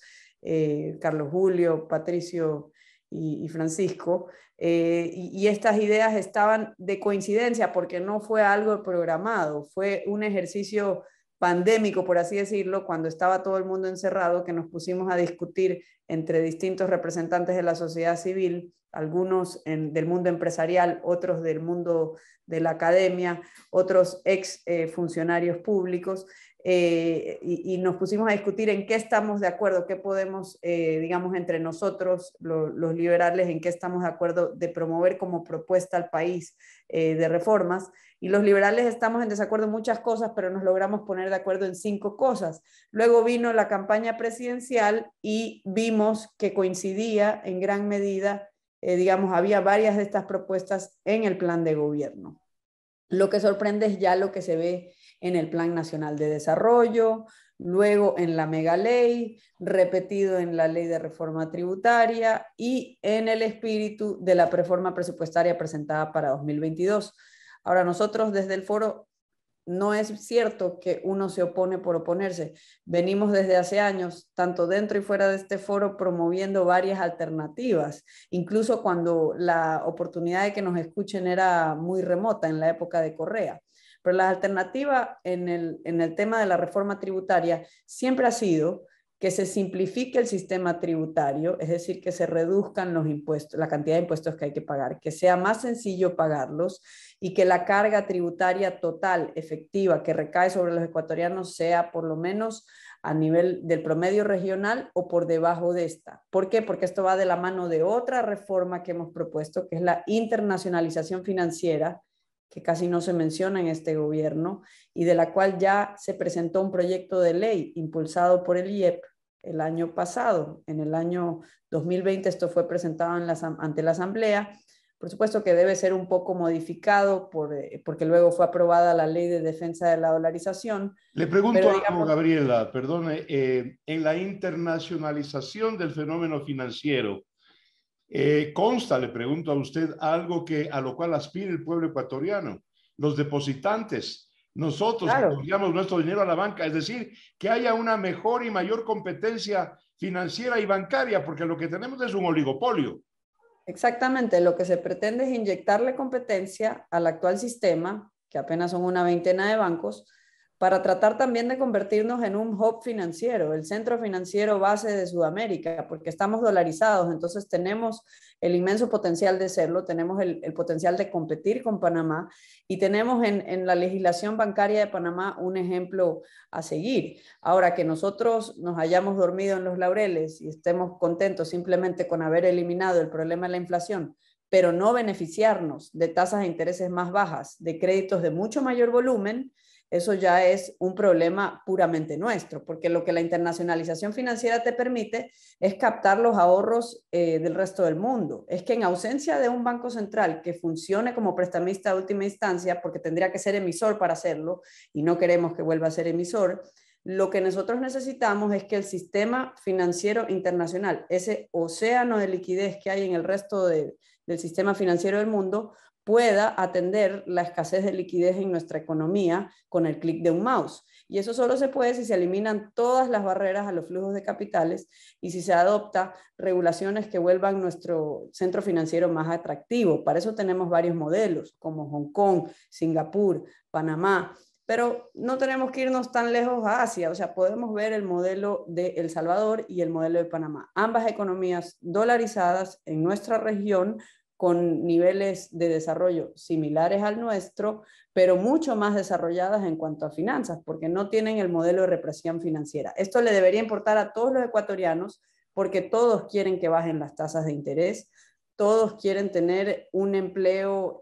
Carlos Julio, Patricio y Francisco, y estas ideas estaban de coincidencia porque no fue algo programado, fue un ejercicio pandémico, por así decirlo, cuando estaba todo el mundo encerrado, que nos pusimos a discutir entre distintos representantes de la sociedad civil, algunos del mundo empresarial, otros del mundo de la academia, otros ex funcionarios públicos, y nos pusimos a discutir en qué estamos de acuerdo, qué podemos, digamos, entre nosotros, los liberales, en qué estamos de acuerdo de promover como propuesta al país de reformas. Y los liberales estamos en desacuerdo en muchas cosas, pero nos logramos poner de acuerdo en 5 cosas. Luego vino la campaña presidencial y vimos que coincidía en gran medida, digamos, había varias de estas propuestas en el plan de gobierno. Lo que sorprende es ya lo que se ve en el Plan Nacional de Desarrollo, luego en la megaley, repetido en la ley de reforma tributaria y en el espíritu de la reforma presupuestaria presentada para 2022. Ahora, nosotros desde el foro no es cierto que uno se opone por oponerse. Venimos desde hace años, tanto dentro y fuera de este foro, promoviendo varias alternativas, incluso cuando la oportunidad de que nos escuchen era muy remota en la época de Correa. Pero la alternativa en el tema de la reforma tributaria siempre ha sido que se simplifique el sistema tributario, es decir, que se reduzcan los impuestos, la cantidad de impuestos que hay que pagar, que sea más sencillo pagarlos y que la carga tributaria total, efectiva, que recae sobre los ecuatorianos sea por lo menos a nivel del promedio regional o por debajo de esta. ¿Por qué? Porque esto va de la mano de otra reforma que hemos propuesto, que es la internacionalización financiera, que casi no se menciona en este gobierno y de la cual ya se presentó un proyecto de ley impulsado por el IEP el año pasado. En el año 2020 esto fue presentado ante la Asamblea. Por supuesto que debe ser un poco modificado porque luego fue aprobada la Ley de Defensa de la Dolarización. Le pregunto pero, algo, digamos, Gabriela, perdone, en la internacionalización del fenómeno financiero, consta, le pregunto a usted, algo a lo cual aspira el pueblo ecuatoriano, los depositantes, nosotros que claro, enviamos nuestro dinero a la banca, es decir, que haya una mejor y mayor competencia financiera y bancaria, porque lo que tenemos es un oligopolio. exactamente, lo que se pretende es inyectarle competencia al actual sistema, que apenas son una veintena de bancos, para tratar también de convertirnos en un hub financiero, el centro financiero base de Sudamérica, porque estamos dolarizados, entonces tenemos el inmenso potencial de serlo, tenemos el potencial de competir con Panamá y tenemos en la legislación bancaria de Panamá un ejemplo a seguir. Ahora, que nosotros nos hayamos dormido en los laureles y estemos contentos simplemente con haber eliminado el problema de la inflación, pero no beneficiarnos de tasas de intereses más bajas, de créditos de mucho mayor volumen, eso ya es un problema puramente nuestro, porque lo que la internacionalización financiera te permite es captar los ahorros del resto del mundo. Es que en ausencia de un banco central que funcione como prestamista de última instancia, porque tendría que ser emisor para hacerlo, y no queremos que vuelva a ser emisor, lo que nosotros necesitamos es que el sistema financiero internacional, ese océano de liquidez que hay en el resto del sistema financiero del mundo, pueda atender la escasez de liquidez en nuestra economía con el clic de un mouse. Y eso solo se puede si se eliminan todas las barreras a los flujos de capitales y si se adopta regulaciones que vuelvan nuestro centro financiero más atractivo. Para eso tenemos varios modelos, como Hong Kong, Singapur, Panamá, pero no tenemos que irnos tan lejos a Asia, o sea, podemos ver el modelo de El Salvador y el modelo de Panamá. Ambas economías dolarizadas en nuestra región, con niveles de desarrollo similares al nuestro, pero mucho más desarrolladas en cuanto a finanzas, porque no tienen el modelo de represión financiera. Esto le debería importar a todos los ecuatorianos, porque todos quieren que bajen las tasas de interés, todos quieren tener un empleo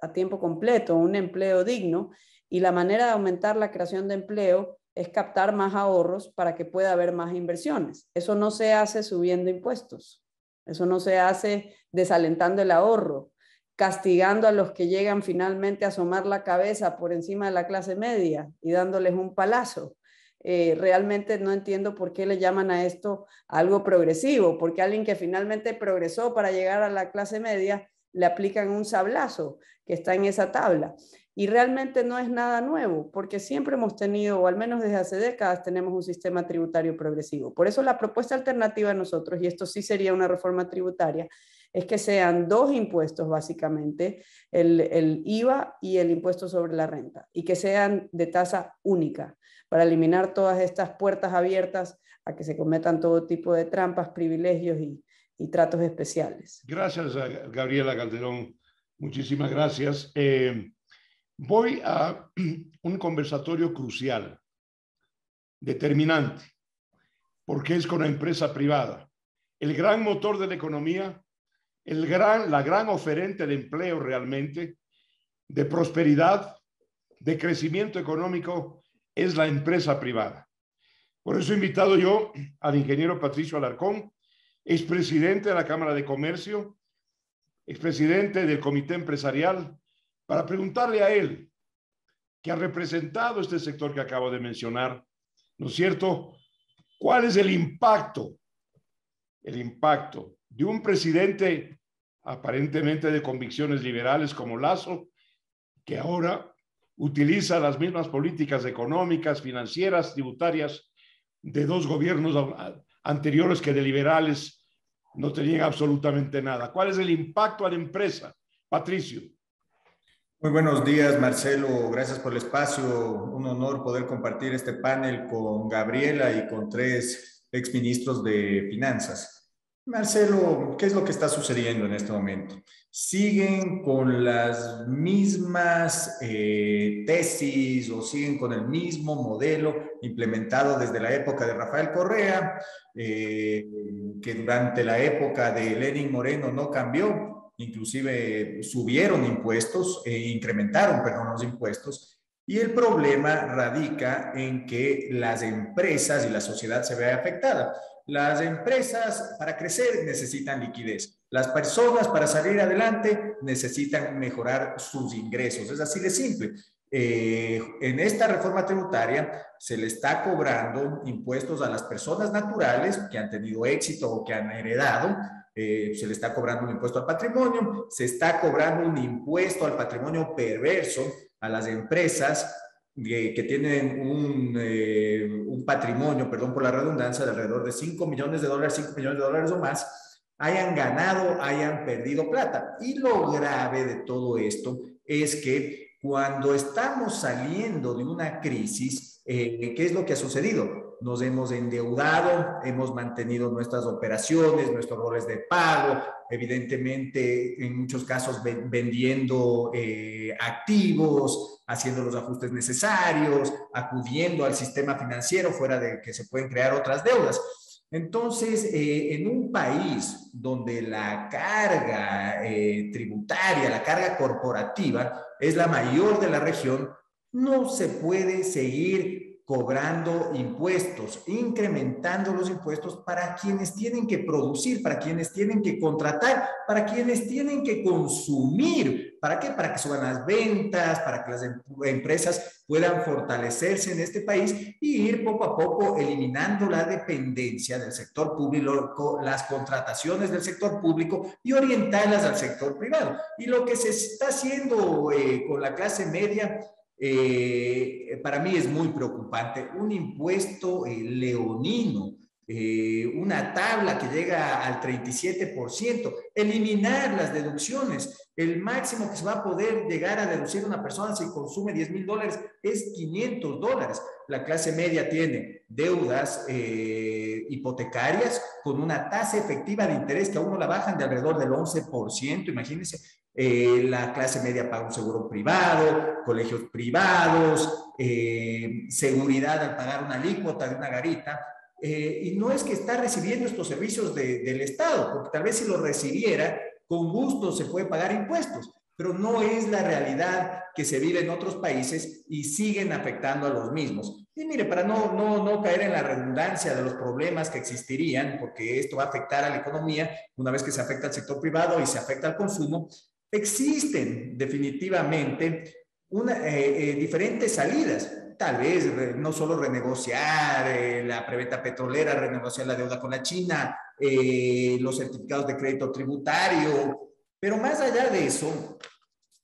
a tiempo completo, un empleo digno, y la manera de aumentar la creación de empleo es captar más ahorros para que pueda haber más inversiones. Eso no se hace subiendo impuestos. Eso no se hace desalentando el ahorro, castigando a los que llegan finalmente a asomar la cabeza por encima de la clase media y dándoles un palazo. Realmente no entiendo por qué le llaman a esto algo progresivo, porque alguien que finalmente progresó para llegar a la clase media le aplican un sablazo que está en esa tabla. Y realmente no es nada nuevo, porque siempre hemos tenido, o al menos desde hace décadas, tenemos un sistema tributario progresivo. Por eso la propuesta alternativa de nosotros, y esto sí sería una reforma tributaria, es que sean dos impuestos básicamente, el IVA y el impuesto sobre la renta, y que sean de tasa única, para eliminar todas estas puertas abiertas a que se cometan todo tipo de trampas, privilegios y tratos especiales. Gracias, Gabriela Calderón. Muchísimas gracias. Voy a un conversatorio crucial, determinante, porque es con la empresa privada, el gran motor de la economía, la gran oferente de empleo realmente, de prosperidad, de crecimiento económico, es la empresa privada. Por eso he invitado yo al ingeniero Patricio Alarcón, expresidente de la Cámara de Comercio, expresidente del Comité Empresarial, para preguntarle a él, que ha representado este sector que acabo de mencionar, ¿no es cierto? ¿Cuál es el impacto de un presidente aparentemente de convicciones liberales como Lasso, que ahora utiliza las mismas políticas económicas, financieras, tributarias de dos gobiernos anteriores que de liberales no tenían absolutamente nada. ¿Cuál es el impacto a la empresa? Patricio. Muy buenos días, Marcelo. Gracias por el espacio. Un honor poder compartir este panel con Gabriela y con 3 exministros de Finanzas. Marcelo, ¿qué es lo que está sucediendo en este momento? ¿Siguen con las mismas tesis o siguen con el mismo modelo implementado desde la época de Rafael Correa, que durante la época de Lenín Moreno no cambió? Inclusive subieron impuestos, incrementaron, perdón, los impuestos. Y el problema radica en que las empresas y la sociedad se ve afectada. Las empresas para crecer necesitan liquidez. Las personas para salir adelante necesitan mejorar sus ingresos. Es así de simple. En esta reforma tributaria se le está cobrando impuestos a las personas naturales que han tenido éxito o que han heredado. Se le está cobrando un impuesto al patrimonio, se está cobrando un impuesto al patrimonio perverso a las empresas que tienen un patrimonio, perdón por la redundancia, de alrededor de $5 millones, $5 millones o más, hayan ganado, hayan perdido plata. Y lo grave de todo esto es que cuando estamos saliendo de una crisis, ¿qué es lo que ha sucedido? Nos hemos endeudado, hemos mantenido nuestras operaciones, nuestros roles de pago, evidentemente en muchos casos vendiendo activos, haciendo los ajustes necesarios, acudiendo al sistema financiero fuera de que se pueden crear otras deudas. Entonces, en un país donde la carga tributaria, la carga corporativa es la mayor de la región, no se puede seguir cobrando impuestos, incrementando los impuestos para quienes tienen que producir, para quienes tienen que contratar, para quienes tienen que consumir. ¿Para qué? Para que suban las ventas, para que las empresas puedan fortalecerse en este país y ir poco a poco eliminando la dependencia del sector público, las contrataciones del sector público y orientarlas al sector privado. Y lo que se está haciendo con la clase media, para mí es muy preocupante. Un impuesto leonino, una tabla que llega al 37%, eliminar las deducciones. El máximo que se va a poder llegar a deducir una persona si consume $10,000 es $500. La clase media tiene deudas hipotecarias con una tasa efectiva de interés que a uno la bajan de alrededor del 11%, imagínense. La clase media paga un seguro privado, colegios privados, seguridad al pagar una alícuota de una garita, y no es que está recibiendo estos servicios del Estado, porque tal vez si lo recibiera, con gusto se puede pagar impuestos, pero no es la realidad que se vive en otros países y siguen afectando a los mismos. Y mire, para no caer en la redundancia de los problemas que existirían, porque esto va a afectar a la economía una vez que se afecta al sector privado y se afecta al consumo, existen definitivamente diferentes salidas. Tal vez no solo renegociar la preventa petrolera, renegociar la deuda con la China, los certificados de crédito tributario, pero más allá de eso,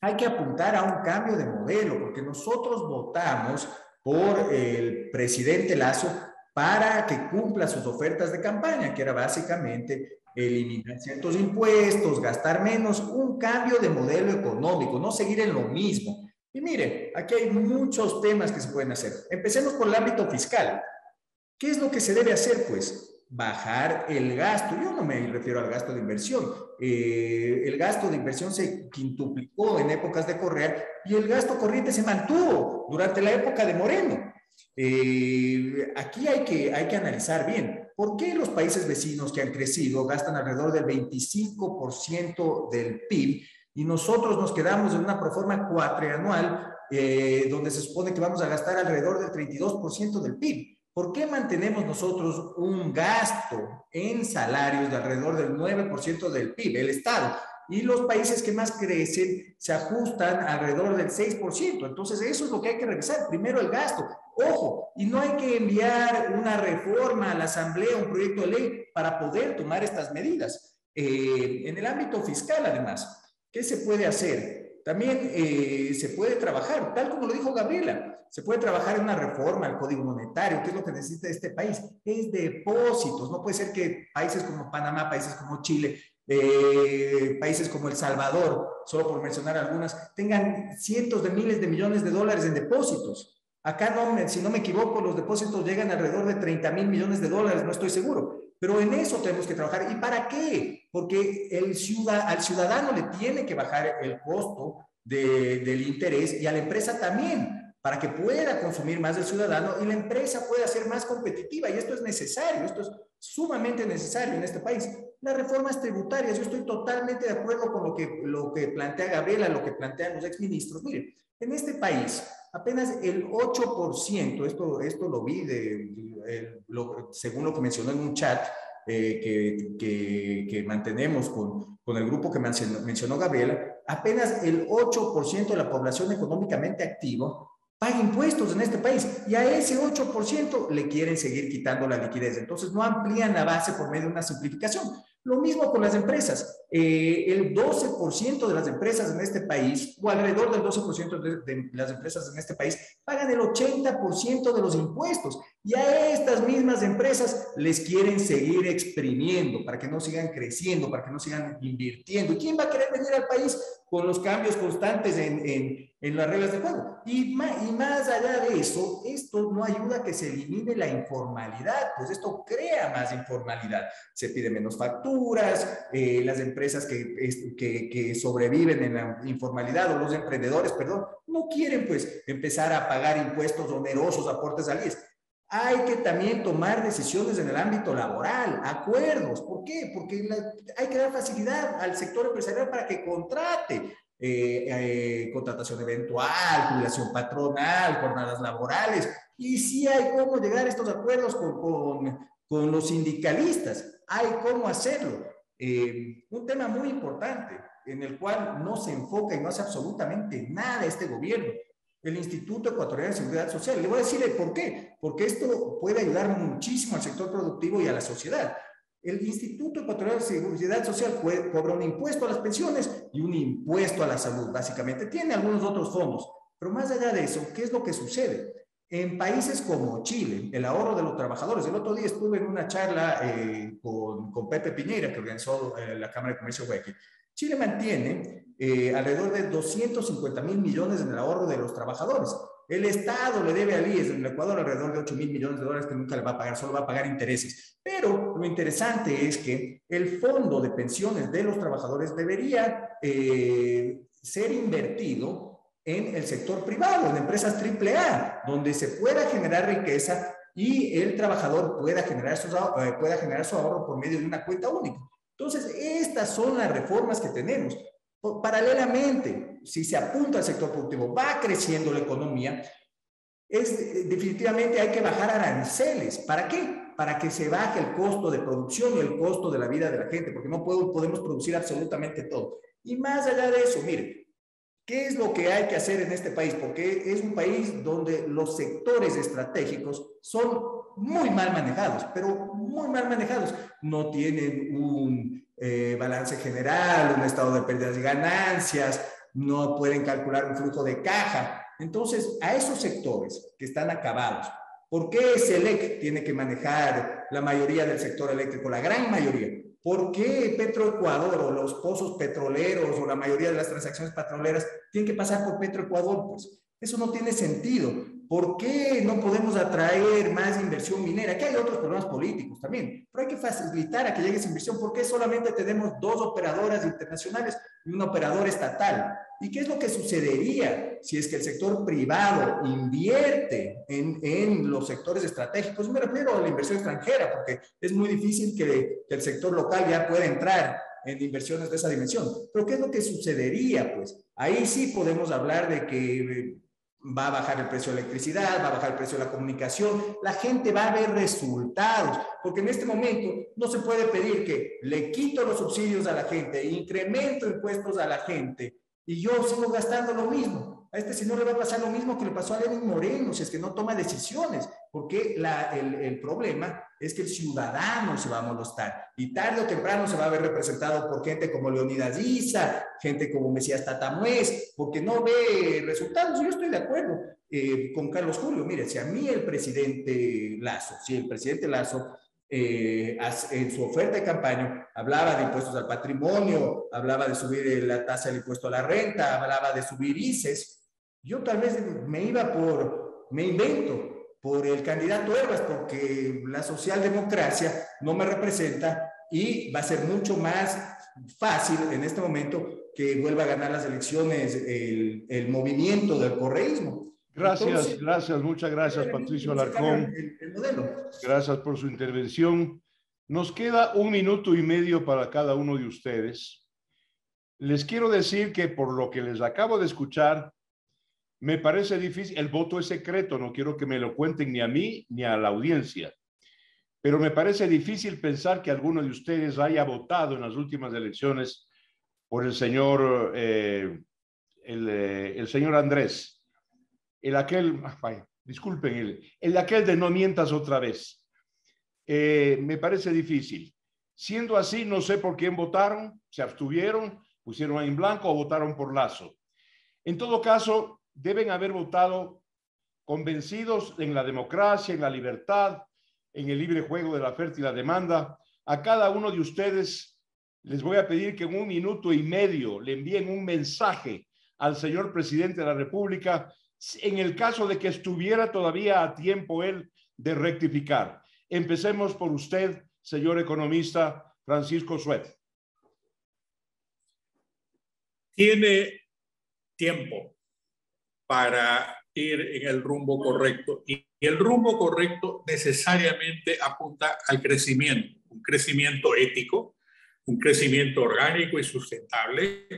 hay que apuntar a un cambio de modelo, porque nosotros votamos por el presidente Lasso para que cumpla sus ofertas de campaña, que era básicamente eliminar ciertos impuestos, gastar menos, un cambio de modelo económico, no seguir en lo mismo. Y mire, aquí hay muchos temas que se pueden hacer. Empecemos por el ámbito fiscal. ¿Qué es lo que se debe hacer? Pues bajar el gasto. Yo no me refiero al gasto de inversión. El gasto de inversión se quintuplicó en épocas de Correa y el gasto corriente se mantuvo durante la época de Moreno. Aquí hay que analizar bien. ¿Por qué los países vecinos que han crecido gastan alrededor del 25% del PIB y nosotros nos quedamos en una proforma cuatrianual donde se supone que vamos a gastar alrededor del 32% del PIB? ¿Por qué mantenemos nosotros un gasto en salarios de alrededor del 9% del PIB, el Estado? Y los países que más crecen se ajustan alrededor del 6%. Entonces, eso es lo que hay que revisar. Primero, el gasto. Ojo, y no hay que enviar una reforma a la Asamblea, un proyecto de ley para poder tomar estas medidas. En el ámbito fiscal, además, ¿qué se puede hacer? también se puede trabajar, tal como lo dijo Gabriela, se puede trabajar en una reforma al Código Monetario, que es lo que necesita este país, es depósitos. No puede ser que países como Panamá, países como Chile, países como El Salvador, solo por mencionar algunas, tengan cientos de miles de millones de dólares en depósitos. Acá, no, si no me equivoco, los depósitos llegan alrededor de 30.000 millones de dólares, no estoy seguro. Pero en eso tenemos que trabajar. ¿Y para qué? Porque al ciudadano le tiene que bajar el costo del interés y a la empresa también, para que pueda consumir más del ciudadano y la empresa pueda ser más competitiva. Y esto es necesario, esto es sumamente necesario en este país. Las reformas tributarias, yo estoy totalmente de acuerdo con lo que plantea Gabriela, lo que plantean los exministros. Miren, en este país, apenas el 8%, esto lo vi según lo que mencionó en un chat que mantenemos con el grupo que mencionó Gabriela, apenas el 8% de la población económicamente activa paga impuestos en este país y a ese 8% le quieren seguir quitando la liquidez. Entonces no amplían la base por medio de una simplificación. Lo mismo con las empresas. El 12% de las empresas en este país, o alrededor del 12% de las empresas en este país, pagan el 80% de los impuestos. Y a estas mismas empresas les quieren seguir exprimiendo para que no sigan creciendo, para que no sigan invirtiendo. ¿Y quién va a querer venir al país con los cambios constantes en las reglas de juego? Y más allá de eso, esto no ayuda a que se elimine la informalidad, pues esto crea más informalidad. Se pide menos facturas, las empresas que sobreviven en la informalidad, o los emprendedores, perdón, no quieren pues empezar a pagar impuestos onerosos, aportes al IES. Hay que también tomar decisiones en el ámbito laboral, acuerdos. ¿Por qué? Porque hay que dar facilidad al sector empresarial para que contrate. Contratación eventual, jubilación patronal, jornadas laborales. Y sí hay cómo llegar a estos acuerdos con los sindicalistas. Hay cómo hacerlo. Un tema muy importante en el cual no se enfoca y no hace absolutamente nada este gobierno. El Instituto Ecuatoriano de Seguridad Social. Le voy a decir por qué. Porque esto puede ayudar muchísimo al sector productivo y a la sociedad. El Instituto Ecuatoriano de Seguridad Social cobra un impuesto a las pensiones y un impuesto a la salud, básicamente. Tiene algunos otros fondos. Pero más allá de eso, ¿qué es lo que sucede? En países como Chile, el ahorro de los trabajadores. El otro día estuve en una charla con Pepe Piñera, que organizó la Cámara de Comercio Hueque. Chile mantiene alrededor de 250.000 millones en el ahorro de los trabajadores. El Estado le debe al IES en el Ecuador alrededor de 8.000 millones de dólares que nunca le va a pagar, solo va a pagar intereses. Pero lo interesante es que el fondo de pensiones de los trabajadores debería ser invertido en el sector privado, en empresas AAA, donde se pueda generar riqueza y el trabajador pueda generar su ahorro por medio de una cuenta única. Entonces, estas son las reformas que tenemos. Paralelamente, si se apunta al sector productivo, va creciendo la economía, definitivamente hay que bajar aranceles. ¿Para qué? Para que se baje el costo de producción y el costo de la vida de la gente, porque no podemos producir absolutamente todo. Y más allá de eso, mire, ¿qué es lo que hay que hacer en este país? Porque es un país donde los sectores estratégicos son muy mal manejados, pero muy mal manejados. No tienen un balance general, un estado de pérdidas y ganancias, no pueden calcular un flujo de caja. Entonces, a esos sectores que están acabados, ¿por qué SELEC tiene que manejar la mayoría del sector eléctrico, la gran mayoría? ¿Por qué Petroecuador o los pozos petroleros o la mayoría de las transacciones petroleras tienen que pasar por Petroecuador? Pues eso no tiene sentido. ¿Por qué no podemos atraer más inversión minera? Aquí hay otros problemas políticos también, pero hay que facilitar a que llegue esa inversión. ¿Por qué solamente tenemos 2 operadoras internacionales y un operador estatal? ¿Y qué es lo que sucedería si es que el sector privado invierte en los sectores estratégicos? Me refiero a la inversión extranjera, porque es muy difícil que el sector local ya pueda entrar en inversiones de esa dimensión. Pero ¿qué es lo que sucedería? Pues ahí sí podemos hablar de que va a bajar el precio de la electricidad, va a bajar el precio de la comunicación, la gente va a ver resultados, porque en este momento no se puede pedir que le quito los subsidios a la gente, incremento impuestos a la gente y yo sigo gastando lo mismo. A este señor le va a pasar lo mismo que le pasó a Lenín Moreno, si es que no toma decisiones, porque el problema es que el ciudadano se va a molestar y tarde o temprano se va a ver representado por gente como Leonidas Issa, gente como Mesías Tatamuez, porque no ve resultados. Yo estoy de acuerdo con Carlos Julio. Mire, si a mí el presidente Lasso en su oferta de campaña hablaba de impuestos al patrimonio, hablaba de subir la tasa del impuesto a la renta, hablaba de subir ICES, yo tal vez me invento por el candidato Herbas, porque la socialdemocracia no me representa y va a ser mucho más fácil en este momento que vuelva a ganar las elecciones el movimiento del correísmo. Gracias, muchas gracias, Patricio Alarcón. El modelo. Gracias por su intervención. Nos queda 1 minuto y medio para cada uno de ustedes. Les quiero decir que por lo que les acabo de escuchar, me parece difícil, el voto es secreto, no quiero que me lo cuenten ni a mí ni a la audiencia, pero me parece difícil pensar que alguno de ustedes haya votado en las últimas elecciones por el señor, el señor Andrés, disculpen, el aquel de no mientas otra vez. Me parece difícil. Siendo así, no sé por quién votaron, se abstuvieron, pusieron en blanco o votaron por Lasso. En todo caso, deben haber votado convencidos en la democracia, en la libertad, en el libre juego de la oferta y la demanda. A cada uno de ustedes les voy a pedir que en 1 minuto y medio le envíen un mensaje al señor presidente de la República en el caso de que estuviera todavía a tiempo él de rectificar. Empecemos por usted, señor economista Francisco Suet. Tiene tiempo para ir en el rumbo correcto y el rumbo correcto necesariamente apunta al crecimiento, un crecimiento ético, un crecimiento orgánico y sustentable,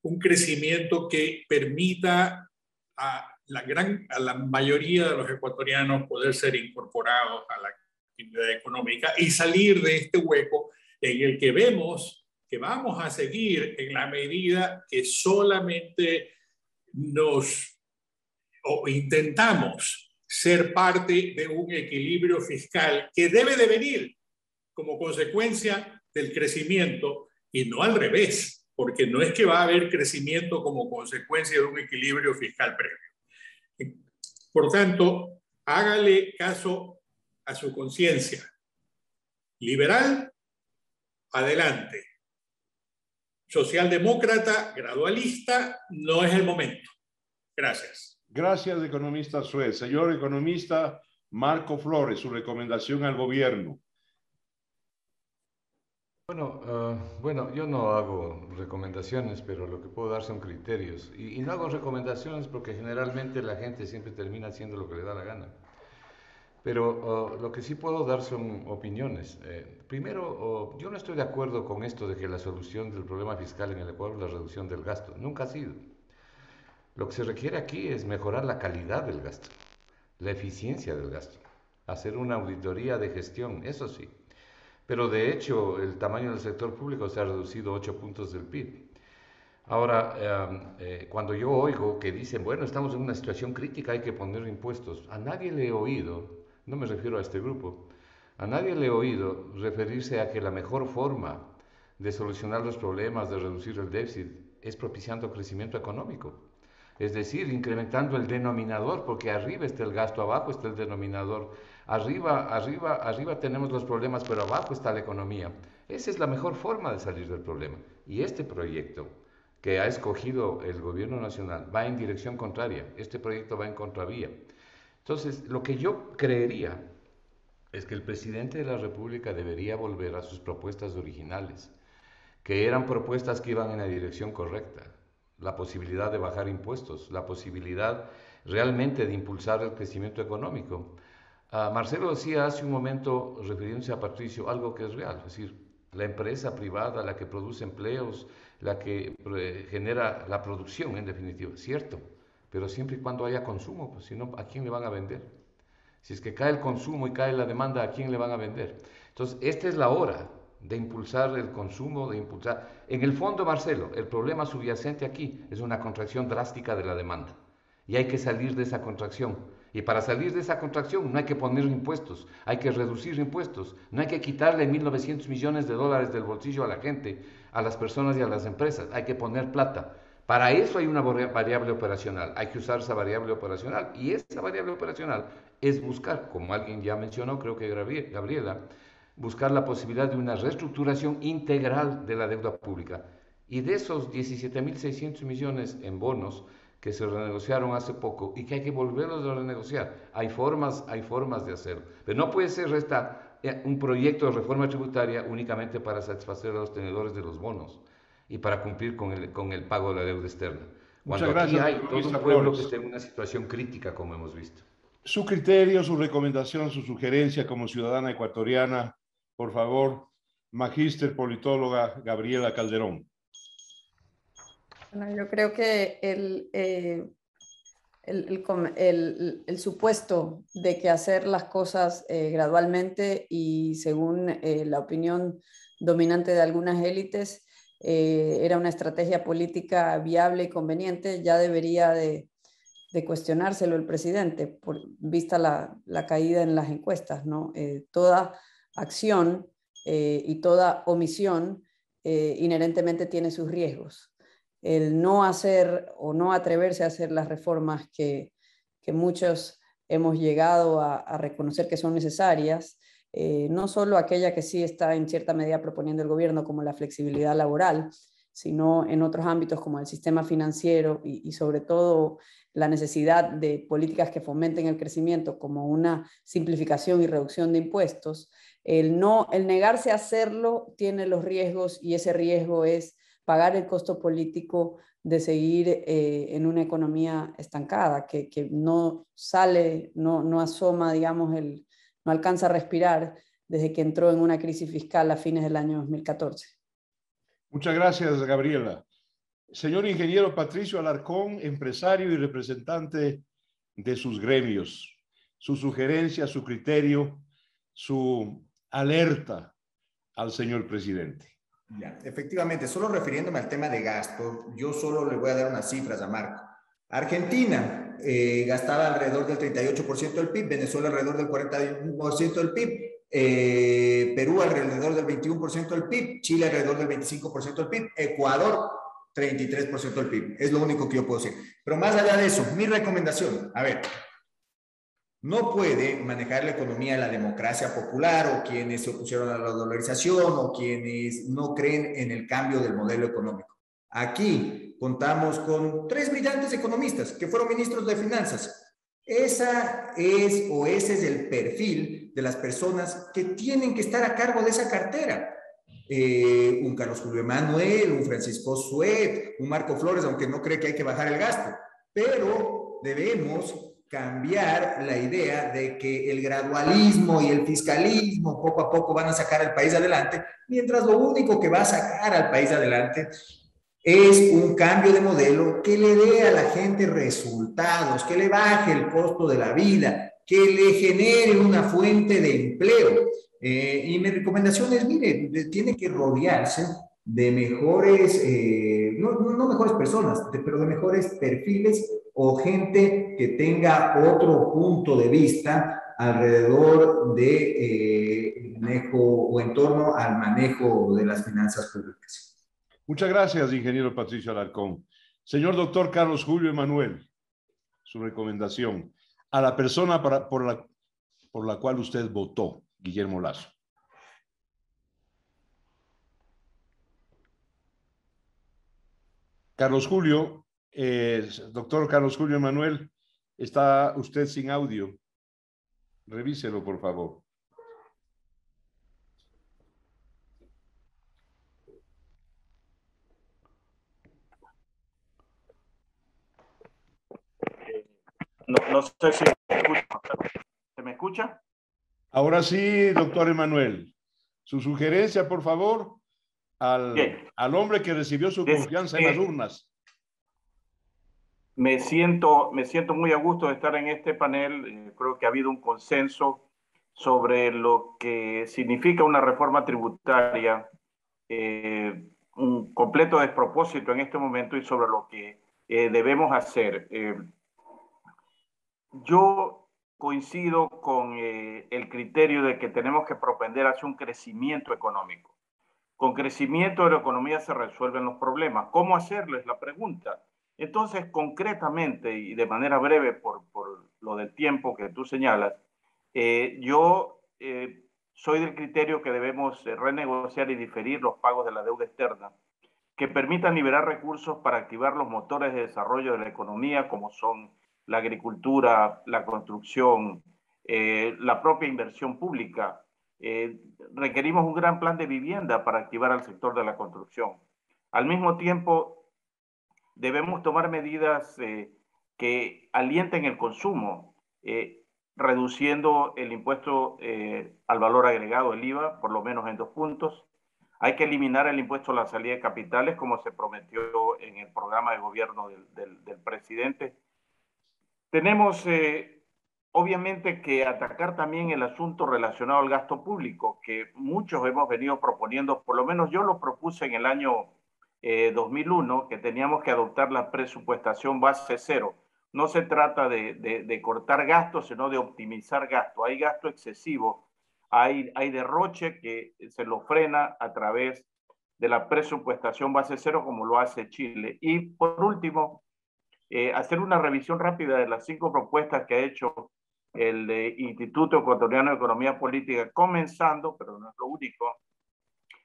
un crecimiento que permita a la mayoría de los ecuatorianos poder ser incorporados a la actividad económica y salir de este hueco en el que vemos que vamos a seguir en la medida que solamente intentamos ser parte de un equilibrio fiscal que debe de venir como consecuencia del crecimiento y no al revés, porque no es que va a haber crecimiento como consecuencia de un equilibrio fiscal previo. Por tanto, hágale caso a su conciencia. Liberal, adelante. Socialdemócrata, gradualista, no es el momento. Gracias. Gracias, economista Suez. Señor economista Marco Flores, su recomendación al gobierno. Bueno, yo no hago recomendaciones, pero lo que puedo dar son criterios. Y no hago recomendaciones porque generalmente la gente siempre termina haciendo lo que le da la gana. Pero lo que sí puedo dar son opiniones. Primero, yo no estoy de acuerdo con esto de que la solución del problema fiscal en el Ecuador es la reducción del gasto. Nunca ha sido. Lo que se requiere aquí es mejorar la calidad del gasto, la eficiencia del gasto, hacer una auditoría de gestión, eso sí. Pero de hecho, el tamaño del sector público se ha reducido 8 puntos del PIB. Ahora, cuando yo oigo que dicen, bueno, estamos en una situación crítica, hay que poner impuestos, a nadie le he oído, no me refiero a este grupo, a nadie le he oído referirse a que la mejor forma de solucionar los problemas, de reducir el déficit, es propiciando crecimiento económico. Es decir, incrementando el denominador, porque arriba está el gasto, abajo está el denominador. Arriba tenemos los problemas, pero abajo está la economía. Esa es la mejor forma de salir del problema. Y este proyecto que ha escogido el gobierno nacional va en dirección contraria. Este proyecto va en contravía. Entonces, lo que yo creería es que el presidente de la República debería volver a sus propuestas originales, que eran propuestas que iban en la dirección correcta. La posibilidad de bajar impuestos, la posibilidad realmente de impulsar el crecimiento económico. Marcelo decía hace un momento, refiriéndose a Patricio, algo que es real, es decir, la empresa privada, la que produce empleos, la que genera la producción, en definitiva, cierto, pero siempre y cuando haya consumo, pues si no, ¿a quién le van a vender? Si es que cae el consumo y cae la demanda, ¿a quién le van a vender? Entonces, esta es la hora de impulsar el consumo, de impulsar... En el fondo, Marcelo, el problema subyacente aquí es una contracción drástica de la demanda. Y hay que salir de esa contracción. Y para salir de esa contracción no hay que poner impuestos, hay que reducir impuestos, no hay que quitarle 1.900 millones de dólares del bolsillo a la gente, a las personas y a las empresas, hay que poner plata. Para eso hay una variable operacional, hay que usar esa variable operacional. Y esa variable operacional es buscar, como alguien ya mencionó, creo que Gabriela, buscar la posibilidad de una reestructuración integral de la deuda pública. Y de esos 17.600 millones en bonos que se renegociaron hace poco y que hay que volverlos a renegociar, hay formas de hacerlo. Pero no puede ser un proyecto de reforma tributaria únicamente para satisfacer a los tenedores de los bonos y para cumplir con el pago de la deuda externa. Cuando aquí hay todo un pueblo que está en una situación crítica, como hemos visto. Su criterio, su recomendación, su sugerencia como ciudadana ecuatoriana, por favor, magíster politóloga Gabriela Calderón. Bueno, yo creo que el supuesto de que hacer las cosas gradualmente y según la opinión dominante de algunas élites era una estrategia política viable y conveniente, ya debería de cuestionárselo el presidente, vista la caída en las encuestas, ¿no? Toda acción y toda omisión inherentemente tiene sus riesgos. El no hacer o no atreverse a hacer las reformas que muchos hemos llegado a reconocer que son necesarias, no solo aquella que sí está en cierta medida proponiendo el gobierno, como la flexibilidad laboral, sino en otros ámbitos como el sistema financiero y sobre todo la necesidad de políticas que fomenten el crecimiento, como una simplificación y reducción de impuestos. El negarse a hacerlo tiene los riesgos, y ese riesgo es pagar el costo político de seguir en una economía estancada, que no sale, no asoma, digamos, no alcanza a respirar desde que entró en una crisis fiscal a fines del año 2014. Muchas gracias, Gabriela. Señor ingeniero Patricio Alarcón, empresario y representante de sus gremios, su sugerencia, su criterio, su alerta al señor presidente. Ya, efectivamente, solo refiriéndome al tema de gasto, yo solo le voy a dar unas cifras a Marco. Argentina gastaba alrededor del 38% del PIB, Venezuela alrededor del 41% del PIB, Perú alrededor del 21% del PIB, Chile alrededor del 25% del PIB, Ecuador 33% del PIB. Es lo único que yo puedo decir. Pero más allá de eso, mi recomendación, a ver, no puede manejar la economía la democracia popular o quienes se opusieron a la dolarización o quienes no creen en el cambio del modelo económico. Aquí contamos con 3 brillantes economistas que fueron ministros de finanzas. Ese es el perfil de las personas que tienen que estar a cargo de esa cartera. Un Carlos Julio Emanuel, un Francisco Suet, un Marco Flores, aunque no cree que hay que bajar el gasto. Pero debemos cambiar la idea de que el gradualismo y el fiscalismo poco a poco van a sacar al país adelante, mientras lo único que va a sacar al país adelante es un cambio de modelo que le dé a la gente resultados, que le baje el costo de la vida, que le genere una fuente de empleo. Y mi recomendación es, mire, tiene que rodearse de mejores, no mejores personas, pero de mejores perfiles o gente que tenga otro punto de vista alrededor de manejo o en torno al manejo de las finanzas públicas. Muchas gracias, ingeniero Patricio Alarcón. Señor doctor Carlos Julio Emanuel, su recomendación a la persona por la cual usted votó, Guillermo Lasso. Carlos Julio, doctor Carlos Julio Emanuel, está usted sin audio. Revíselo, por favor. No sé si se me escucha. Ahora sí, doctor Emanuel. Su sugerencia, por favor, al hombre que recibió su confianza en las urnas. Me siento muy a gusto de estar en este panel. Creo que ha habido un consenso sobre lo que significa una reforma tributaria, un completo despropósito en este momento, y sobre lo que debemos hacer. Yo coincido con el criterio de que tenemos que propender hacia un crecimiento económico. Con crecimiento de la economía se resuelven los problemas. ¿Cómo hacerlo? Es la pregunta. Entonces, concretamente y de manera breve, por lo del tiempo que tú señalas, yo soy del criterio que debemos renegociar y diferir los pagos de la deuda externa, que permitan liberar recursos para activar los motores de desarrollo de la economía, como son la agricultura, la construcción, la propia inversión pública. Requerimos un gran plan de vivienda para activar al sector de la construcción. Al mismo tiempo, debemos tomar medidas que alienten el consumo, reduciendo el impuesto al valor agregado, el IVA, por lo menos en 2 puntos. Hay que eliminar el impuesto a la salida de capitales, como se prometió en el programa de gobierno del presidente. Tenemos, obviamente, que atacar también el asunto relacionado al gasto público, que muchos hemos venido proponiendo. Por lo menos yo lo propuse en el año 2001, que teníamos que adoptar la presupuestación base cero. No se trata de cortar gastos, sino de optimizar gastos. Hay gasto excesivo, hay derroche que se lo frena a través de la presupuestación base cero, como lo hace Chile. Y por último, hacer una revisión rápida de las 5 propuestas que ha hecho el Instituto Ecuatoriano de Economía Política, comenzando, pero no es lo único,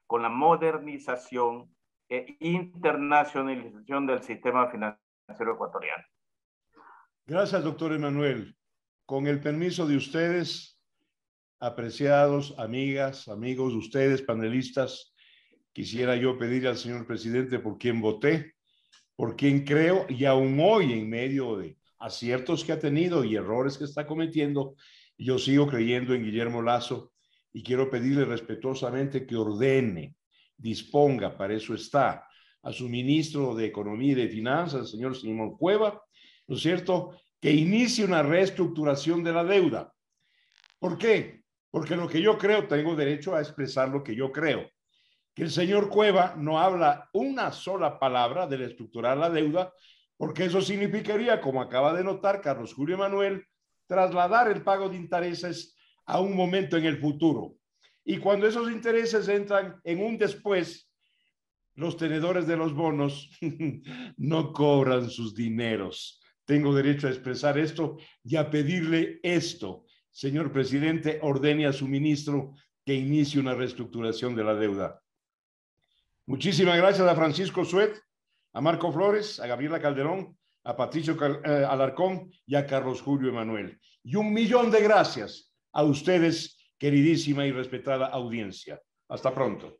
con la modernización e internacionalización del sistema financiero ecuatoriano. Gracias, doctor Emanuel. Con el permiso de ustedes, apreciados, amigas, amigos, ustedes, panelistas, quisiera yo pedir al señor presidente por quien voté, por quien creo, y aún hoy, en medio de aciertos que ha tenido y errores que está cometiendo, yo sigo creyendo en Guillermo Lasso, y quiero pedirle respetuosamente que ordene, disponga, para eso está, a su ministro de Economía y de Finanzas, el señor Simón Cueva, ¿no es cierto?, que inicie una reestructuración de la deuda. ¿Por qué? Porque lo que yo creo, tengo derecho a expresar lo que yo creo. Que el señor Cueva no habla una sola palabra de reestructurar la deuda, porque eso significaría, como acaba de notar Carlos Julio Emanuel, trasladar el pago de intereses a un momento en el futuro. Y cuando esos intereses entran en un después, los tenedores de los bonos no cobran sus dineros. Tengo derecho a expresar esto y a pedirle esto. Señor presidente, ordene a su ministro que inicie una reestructuración de la deuda. Muchísimas gracias a Francisco Suet, a Marco Flores, a Gabriela Calderón, a Patricio Alarcón y a Carlos Julio Emanuel. Y 1.000.000 de gracias a ustedes, queridísima y respetada audiencia. Hasta pronto.